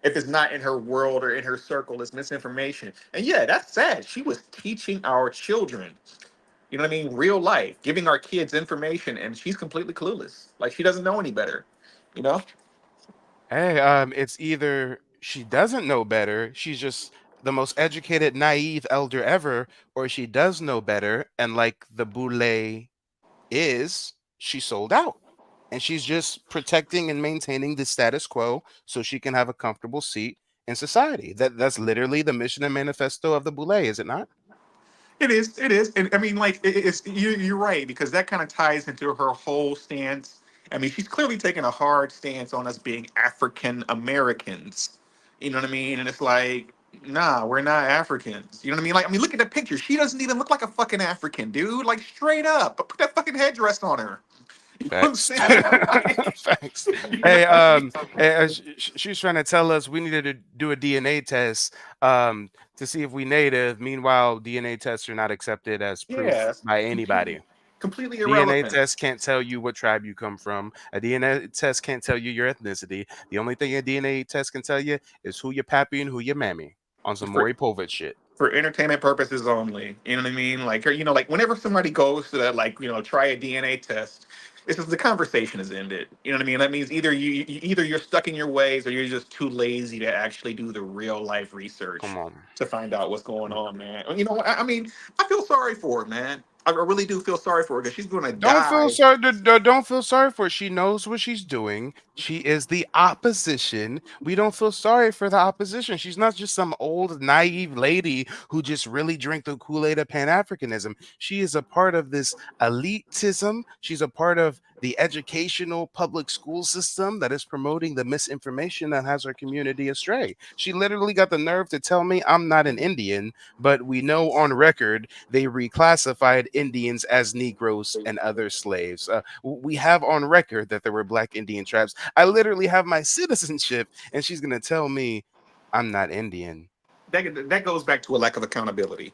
it's not in her world or in her circle, it's misinformation. And yeah, that's sad. She was teaching our children, you know what I mean, real life, giving our kids information, and she's completely clueless. Like she doesn't know any better, you know? Hey, it's either she doesn't know better, she's just the most educated, naive elder ever, or she does know better, and like the Boulay is, she sold out. And she's just protecting and maintaining the status quo so she can have a comfortable seat in society. That's literally the mission and manifesto of the Boulay, is it not? It is, and I mean, like, it's you're right because that kind of ties into her whole stance. I mean, she's clearly taking a hard stance on us being African Americans. You know what I mean? And it's like, nah, we're not Africans. You know what I mean? Like, I mean, look at the picture. She doesn't even look like a fucking African, dude. Like, straight up, put that fucking headdress on her. You know what I'm Facts. saying? Facts. You know Hey, what I mean? she's trying to tell us we needed to do a DNA test to see if we native. Meanwhile, DNA tests are not accepted as proof Yeah, it's by anybody. completely DNA irrelevant. test can't tell you what tribe you come from. A DNA test can't tell you your ethnicity. The only thing a DNA test can tell you is who your pappy and who your mammy on some For Maury Povich shit. for entertainment purposes only. You know what I mean? Like, or, like whenever somebody goes to that, like, try a DNA test, it's just the conversation is ended. You know what I mean? That means either you're stuck in your ways or you're just too lazy to actually do the real life research Come on. to find out what's going on, man. I mean, I feel sorry for her, man. I really do feel sorry for her because she's going to Don't feel die. sorry. Don't feel sorry for her. She knows what she's doing. She is the opposition. We don't feel sorry for the opposition. She's not just some old naive lady who just really drank the Kool-Aid of Pan-Africanism. She is a part of this elitism. She's a part of the educational public school system that is promoting the misinformation that has our community astray. She literally got the nerve to tell me I'm not an Indian, but we know on record they reclassified Indians as Negroes and other slaves. We have on record that there were Black Indian tribes. I literally have my citizenship, and she's gonna tell me I'm not Indian. That goes back to a lack of accountability.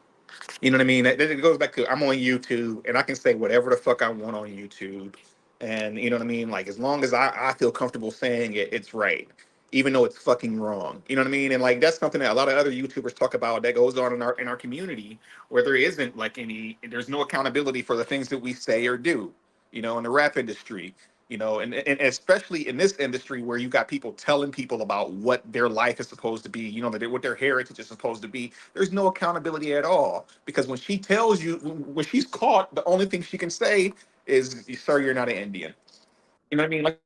You know what I mean? It goes back to I'm on YouTube and I can say whatever the fuck I want on YouTube. And you know what I mean? Like as long as I feel comfortable saying it, it's right. Even though it's fucking wrong. You know what I mean? And like that's something that a lot of other YouTubers talk about that goes on in our community where there isn't like there's no accountability for the things that we say or do, you know, in the rap industry. You know, and especially in this industry where you got people telling people about what their life is supposed to be, you know, what their heritage is supposed to be. There's no accountability at all because when she tells you, when she's caught, the only thing she can say is, "Sir, you're not an Indian." You know what I mean? Like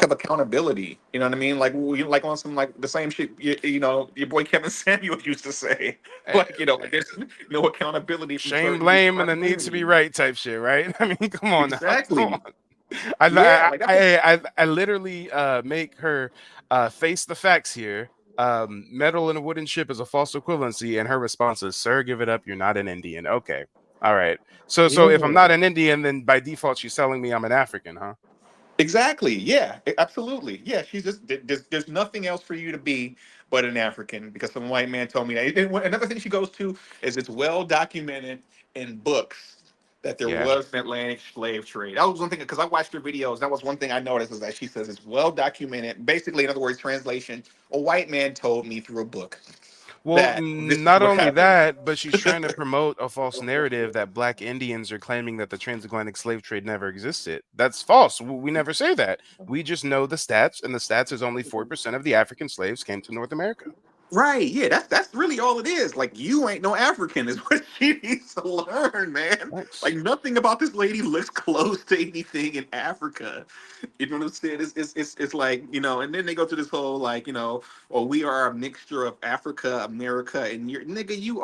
of accountability. You know what I mean? Like like on some like the same shit. You know, your boy Kevin Samuel used to say, like you know, like there's no accountability from Shame, certain people blame, in our and the need to be community. right type shit, right? I mean, come on now, come Exactly. on. Yeah, like that's what, I literally make her face the facts here. Metal in a wooden ship is a false equivalency, and her response is, "Sir, give it up. You're not an Indian." Okay, all right. So if I'm yeah. not an Indian, then by default she's telling me I'm an African, huh? Exactly. Yeah. Absolutely. Yeah. She's just there's nothing else for you to be but an African because some white man told me that. And another thing she goes to is it's well documented in books that there Yeah. was an Atlantic slave trade. That was one thing because I watched her videos. That was one thing I noticed is that she says it's well documented. Basically, in other words, translation: a white man told me through a book Well, that this is not what only happened. that, but she's trying to promote a false narrative that Black Indians are claiming that the transatlantic slave trade never existed. That's false. We never say that. We just know the stats, and the stats is only 4% of the African slaves came to North America. Right, yeah, that's really all it is. Like you ain't no African is what she needs to learn, man. Like Thanks. nothing about this lady looks close to anything in Africa. You know what I'm saying? It's like, you know, and then they go through this whole like, you know, well, we are a mixture of Africa, America, and you're nigga, you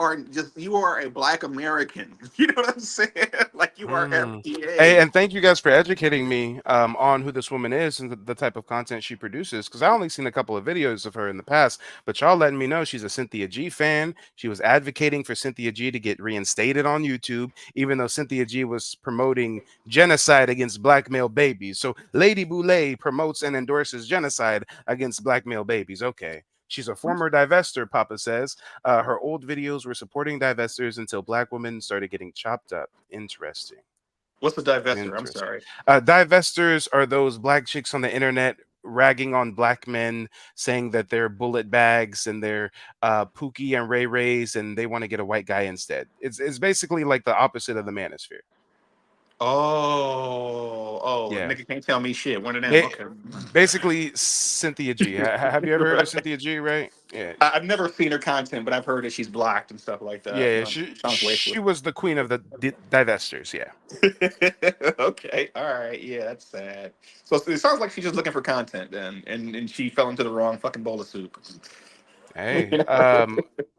are a black American. You know what I'm saying? Like you are Hey, FBA. and thank you guys for educating me on who this woman is and the type of content she produces. Because I only seen a couple of videos of her in the past, but y'all letting me know she's a Cynthia G fan. She was advocating for Cynthia G to get reinstated on YouTube, even though Cynthia G was promoting genocide against black male babies. So Lady Boulay promotes and endorses genocide against black male babies. Okay. She's a former divester, Papa says. Her old videos were supporting divestors until black women started getting chopped up. Interesting. What's the divester? I'm Interesting. sorry. Divestors are those black chicks on the internet ragging on black men, saying that they're bullet bags and they're Pookie and Ray Rays, and they want to get a white guy instead. It's basically like the opposite of the manosphere. Oh, Yeah. nigga can't tell me shit. One of them. Ba- Okay. Basically, Cynthia G. Have you ever heard of Cynthia G? Right? Yeah. I've never seen her content, but I've heard that she's blocked and stuff like that. Yeah. She Sounds she wasteful. was the queen of the divestors. Yeah. Okay, all right, yeah, that's sad. So it sounds like she's just looking for content then, and she fell into the wrong fucking bowl of soup. Hey,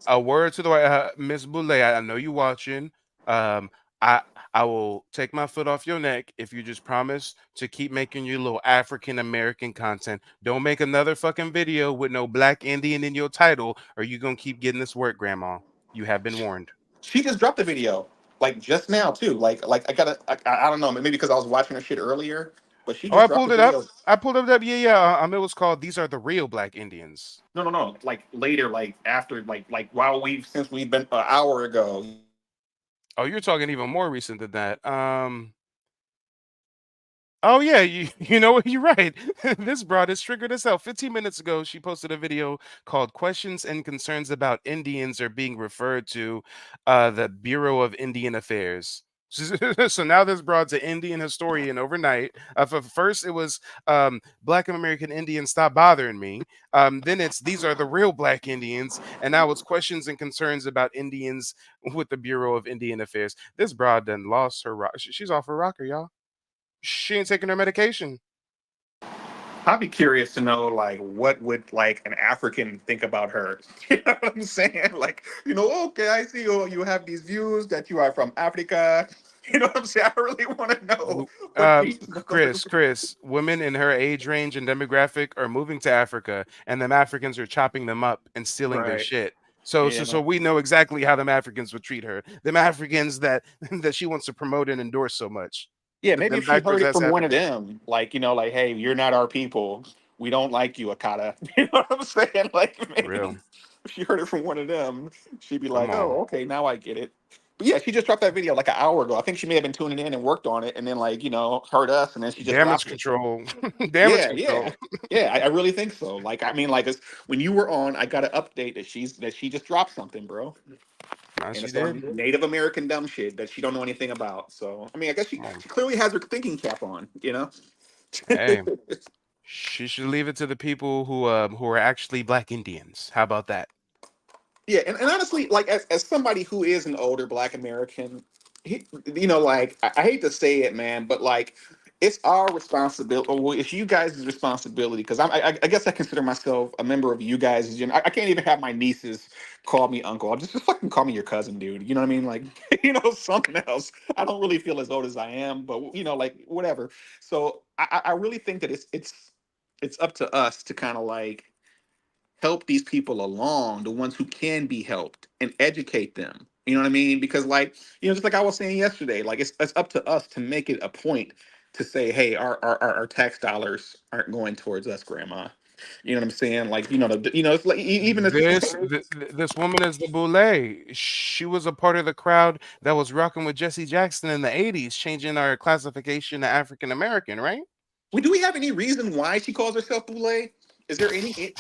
a word to the white, Miss Boulay. I know you watching. Um, I I will take my foot off your neck if you just promise to keep making your little African American content. Don't make another fucking video with no black Indian in your title, or you gonna keep getting this work, Grandma. You have been warned. She just dropped a video like just now too. Like I don't know, maybe because I was watching her shit earlier, but she Oh, just I dropped a pulled it up. video. I pulled it up. Yeah, yeah. It was called "These Are the Real Black Indians." No, like later, like after, like while since we've been an hour ago. Oh, you're talking even more recent than that. Oh yeah, you know what? You're right. This broad is triggered as hell. 15 minutes ago, she posted a video called "Questions and Concerns About Indians Are Being Referred to the Bureau of Indian Affairs." So now this broad's an Indian historian overnight. First, it was Black American Indians stop bothering me. Then it's these are the real Black Indians, and now it's questions and concerns about Indians with the Bureau of Indian Affairs. This broad done lost her rock. She's off her rocker, y'all. She ain't taking her medication. I'd be curious to know, like, what would like an African think about her? You know what I'm saying? Like, okay, I see you have these views that you are from Africa. You know what I'm saying? I really want to know what these. Chris, women in her age range and demographic are moving to Africa, and them Africans are chopping them up and stealing their Right. shit. So Yeah. we know exactly how them Africans would treat her. Them Africans that she wants to promote and endorse so much. Yeah, maybe Them if she heard diapers it ass from one of Africans. them, like, hey, you're not our people. We don't like you, Akata. You know what I'm saying? Like, For real. maybe if she heard it from one of them, she'd be Come like, on. oh, okay, now I get it. But yeah, she just dropped that video like an hour ago. I think she may have been tuning in and worked on it, and then like, heard us, and then she just Damage dropped it. control. Yeah, Control. yeah. I really think so. Like, I mean, like, when you were on, I got an update that she just dropped something, bro. And She it's did. on Native American dumb shit that she don't know anything about. So I mean, I guess she clearly has her thinking cap on, Hey, she should leave it to the people who are actually Black Indians. How about that? Yeah, and honestly, like as somebody who is an older Black American, like I hate to say it, man, but like it's our responsibility. Well, it's you guys' responsibility because I guess I consider myself a member of you guys. I can't even have my nieces call me uncle. I'll just fucking call me your cousin, dude. You know what I mean? Like something else. I don't really feel as old as I am, but like whatever. So I really think that it's up to us to kind of like help these people along, the ones who can be helped, and educate them. You know what I mean? Because like, just like I was saying yesterday, like it's up to us to make it a point to say, hey, our tax dollars aren't going towards us, grandma. You know what I'm saying? Like, it's like even if This woman is the Boule. She was a part of the crowd that was rocking with Jesse Jackson in the 80s, changing our classification to African American, right? do we have any reason why she calls herself Boule? Is there any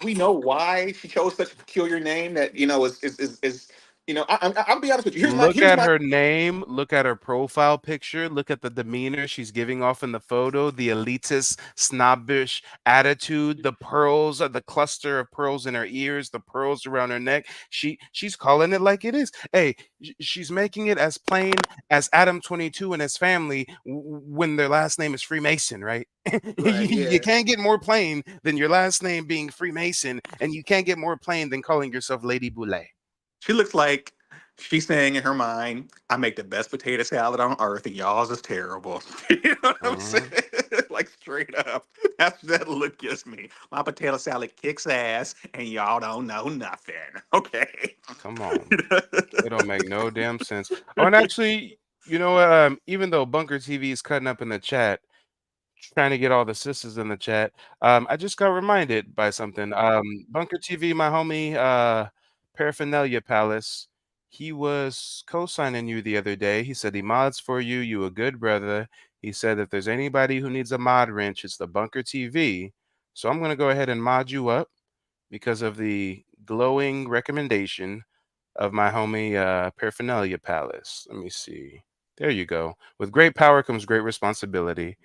we know why she chose such a peculiar name that is I'll be honest with you. Look at her name, look at her profile picture, look at the demeanor she's giving off in the photo, the elitist, snobbish attitude, the pearls, the cluster of pearls in her ears, the pearls around her neck. She's calling it like it is. Hey, she's making it as plain as Adam 22 and his family when their last name is Freemason, right? Right, You can't get more plain than your last name being Freemason, and you can't get more plain than calling yourself Lady Boule. She looks like she's saying in her mind, I make the best potato salad on earth and y'all's is terrible. You know what I'm saying? Like straight up. That's what that look gives me. My potato salad kicks ass and y'all don't know nothing. Okay. Come on. It don't make no damn sense. Oh, and actually, even though Bunker TV is cutting up in the chat, trying to get all the sisters in the chat, I just got reminded by something. Bunker TV, my homie, Paraphernalia Palace, he was co-signing you the other day. He said he mods for you. You a good brother. He said if there's anybody who needs a mod wrench, it's the Bunker TV. So I'm gonna go ahead and mod you up because of the glowing recommendation of my homie Paraphernalia Palace. Let me see. There you go. With great power comes great responsibility.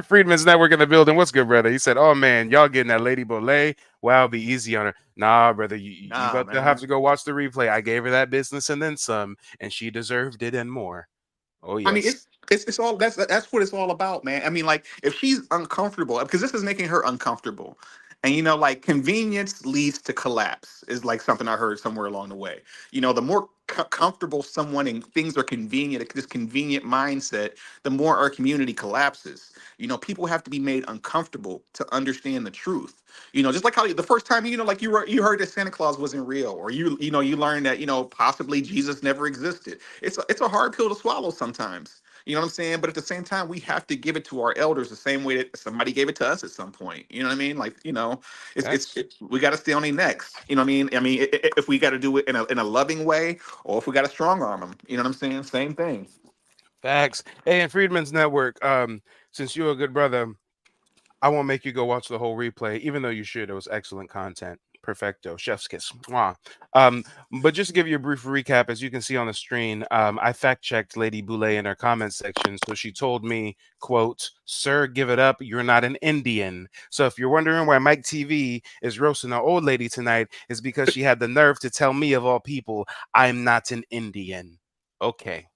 Freedman's Network in the building. What's good, brother? He said, "Oh man, y'all getting that Lady Boule? Wow, be easy on her." Nah, brother, you got to have to go watch the replay. I gave her that business and then some, and she deserved it and more. Oh yes. I mean, it's all that's what it's all about, man. I mean, like if she's uncomfortable, because this is making her uncomfortable, and like convenience leads to collapse is like something I heard somewhere along the way. The more comfortable someone and things are convenient, this convenient mindset, the more our community collapses. People have to be made uncomfortable to understand the truth. Just like how the first time like you heard that Santa Claus wasn't real, or you learned that possibly Jesus never existed. It's a hard pill to swallow sometimes. You know what I'm saying? But at the same time, we have to give it to our elders the same way that somebody gave it to us at some point. You know what I mean? Like, we got to stay on their necks. You know what I mean? I mean, if we got to do it in a loving way, or if we got to strong arm them. You know what I'm saying? Same thing. Facts. Hey, and Freedman's Network, since you're a good brother, I won't make you go watch the whole replay, even though you should. It was excellent content. Perfecto, chef's kiss. Mwah. But just to give you a brief recap, as you can see on the screen, I fact-checked Lady Boulay in her comment section. So she told me, quote, "Sir, give it up. You're not an Indian." So if you're wondering why Mike TV is roasting an old lady tonight, is because she had the nerve to tell me, of all people, I'm not an Indian. Okay.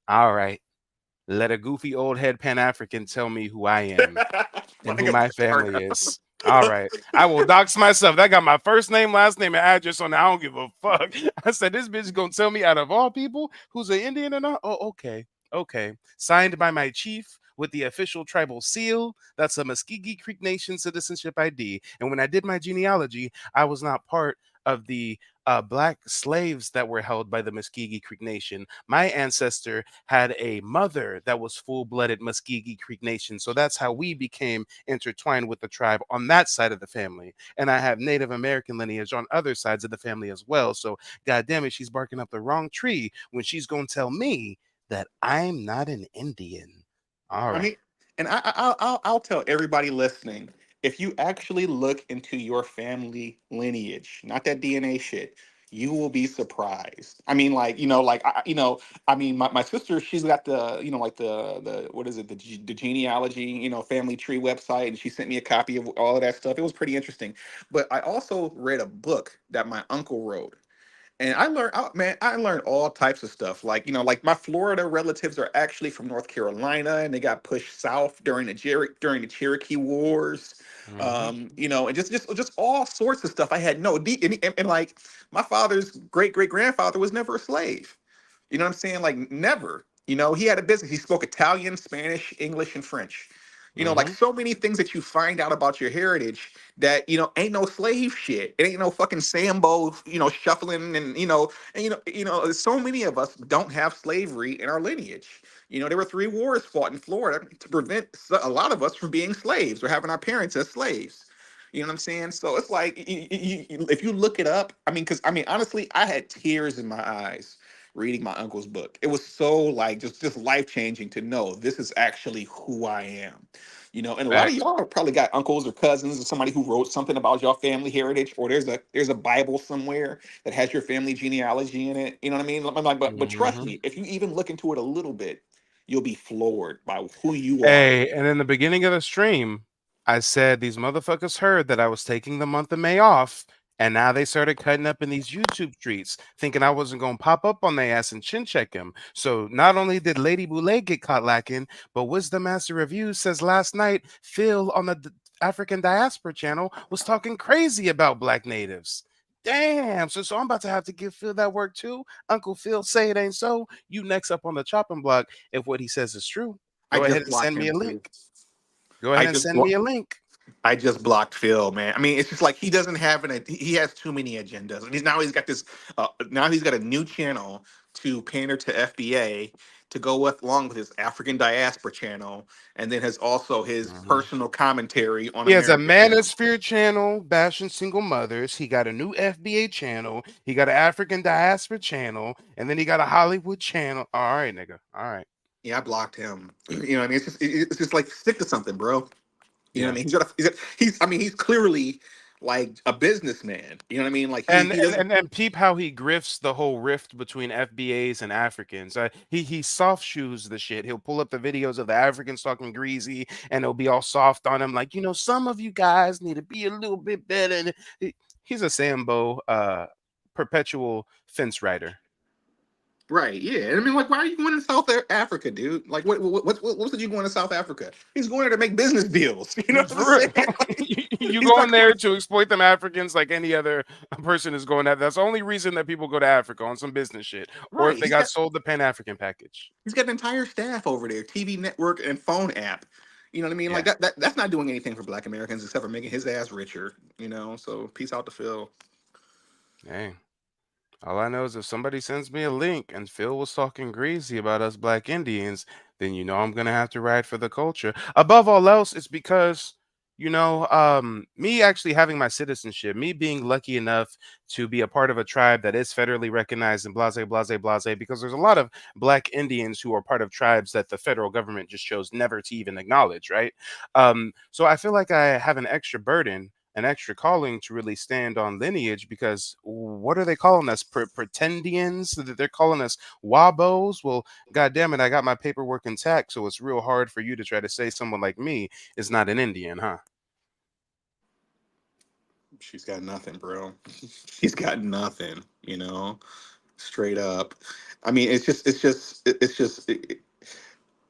All right. Let a goofy old head Pan-African tell me who I am and who my family is. All right. I will dox myself. That got my first name, last name, and address on it. I don't give a fuck. I said, this bitch is going to tell me out of all people who's an Indian or not? Oh, okay. Okay. Signed by my chief with the official tribal seal. That's a Muscogee Creek Nation citizenship ID. And when I did my genealogy, I was not part of the black slaves that were held by the Muscogee Creek Nation. My ancestor had a mother that was full-blooded Muscogee Creek Nation. So that's how we became intertwined with the tribe on that side of the family. And I have Native American lineage on other sides of the family as well. So God damn it, she's barking up the wrong tree when she's going to tell me that I'm not an Indian. All right. I mean, and I'll tell everybody listening, if you actually look into your family lineage, not that DNA shit, you will be surprised. I mean, like, I mean, my sister, she's got the, like the what is it, the genealogy, family tree website, and she sent me a copy of all of that stuff. It was pretty interesting. But I also read a book that my uncle wrote. And I learned all types of stuff. Like, like my Florida relatives are actually from North Carolina, and they got pushed south during the Cherokee Wars. And just all sorts of stuff. I had no and like my father's great great grandfather was never a slave. You know what I'm saying? Like never. He had a business. He spoke Italian, Spanish, English, and French. Like so many things that you find out about your heritage that ain't no slave shit. It ain't no fucking Sambo, shuffling and so many of us don't have slavery in our lineage. There were 3 wars fought in Florida to prevent a lot of us from being slaves or having our parents as slaves. You know what I'm saying? So it's like if you look it up, I mean, because I mean, honestly, I had tears in my eyes reading my uncle's book. It was so like just life changing to know this is actually who I am. And a lot of Facts. y'all probably got uncles or cousins or somebody who wrote something about your family heritage, or there's a Bible somewhere that has your family genealogy in it. You know what I mean? I'm like, but trust me, if you even look into it a little bit, you'll be floored by who you are. Hey, and in the beginning of the stream, I said these motherfuckers heard that I was taking the month of May off, and now they started cutting up in these YouTube streets, thinking I wasn't going to pop up on their ass and chin check them. So not only did Lady Boulay get caught lacking, but Wisdom Master Reviews says last night Phil on the African Diaspora channel was talking crazy about Black natives. Damn, so I'm about to have to give Phil that work too. Uncle Phil, say it ain't so. You next up on the chopping block if what he says is true. I Go ahead just and blocked send me him a too. link. Go ahead and send me a link. I just blocked Phil, man. I mean, it's just like he doesn't have he has too many agendas. And he's got this now he's got a new channel to pander to FBA to go along with his African diaspora channel, and then has also his personal commentary on He has a America channel. Manosphere channel bashing single mothers. He got a new FBA channel. He got an African Diaspora channel, and then he got a Hollywood channel. All right, nigga. All right. Yeah, I blocked him. You know what I mean? It's just like stick to something, bro. You know what I Yeah. mean? He's clearly like a businessman. You know what I mean? Like he And, and doesn't. and and peep how he grifts the whole rift between FBAs and Africans. He soft shoes the shit. He'll pull up the videos of the Africans talking greasy, and it'll be all soft on him, like, some of you guys need to be a little bit better. And he's a Sambo, perpetual fence rider. Right, yeah. And I mean, like, why are you going to South Africa, dude? Like, what's you going to South Africa? He's going there to make business deals. You know what I'm For real. saying? You He's go not in there to exploit them Africans like any other person is going at. That's the only reason that people go to Africa, on some business shit, or if right. they got sold the Pan-African package. He's got an entire staff over there, TV network and phone app. You know what I mean? Yeah. Like that's not doing anything for Black Americans except for making his ass richer. So peace out to Phil. Hey. All I know is if somebody sends me a link and Phil was talking greasy about us Black Indians, then I'm gonna have to ride for the culture. Above all else, it's because me actually having my citizenship, me being lucky enough to be a part of a tribe that is federally recognized and blase, blase, blase, because there's a lot of Black Indians who are part of tribes that the federal government just chose never to even acknowledge, right? So I feel like I have an extra burden an extra calling to really stand on lineage, because what are they calling us? Pretendians? They're calling us wabos? Well, God damn it, I got my paperwork intact, so it's real hard for you to try to say someone like me is not an Indian, huh? She's got nothing, bro. She's got nothing, straight up. I mean,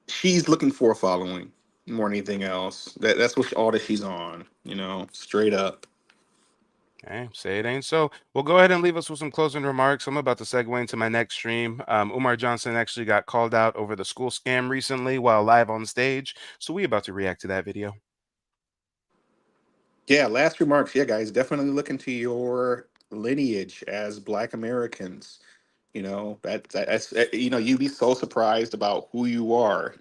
she's looking for a following more than anything else. That's all that she's on, straight up. Okay, say it ain't so. Well, go ahead and leave us with some closing remarks. I'm about to segue into my next stream. Umar Johnson actually got called out over the school scam recently while live on stage, so we about to react to that video. Yeah, last remarks. Yeah, guys, definitely look into your lineage as Black Americans. You'd be so surprised about who you are.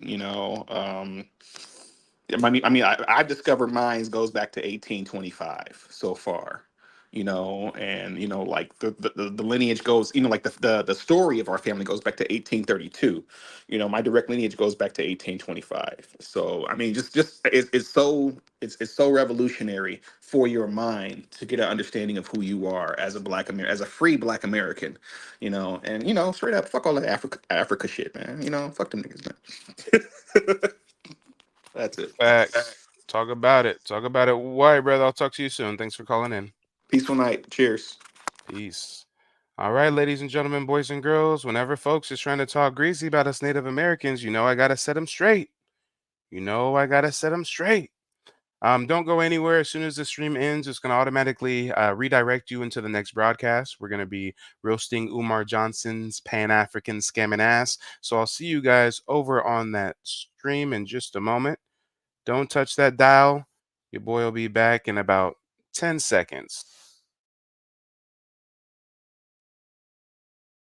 I've discovered mine goes back to 1825 so far, and like the lineage goes, like the story of our family goes back to 1832. My direct lineage goes back to 1825. So I mean, just it's so revolutionary for your mind to get an understanding of who you are as a as a free Black American, and straight up, fuck all that Africa shit, man. Fuck them niggas, man. That's it. Facts. Talk about it. Talk about it. Why, brother? I'll talk to you soon. Thanks for calling in. Peaceful night. Cheers. Peace. All right, ladies and gentlemen, boys and girls, whenever folks is trying to talk greasy about us Native Americans, I got to set them straight. I got to set them straight. Don't go anywhere. As soon as the stream ends, it's going to automatically redirect you into the next broadcast. We're going to be roasting Umar Johnson's Pan-African scamming ass. So I'll see you guys over on that stream in just a moment. Don't touch that dial. Your boy will be back in about 10 seconds.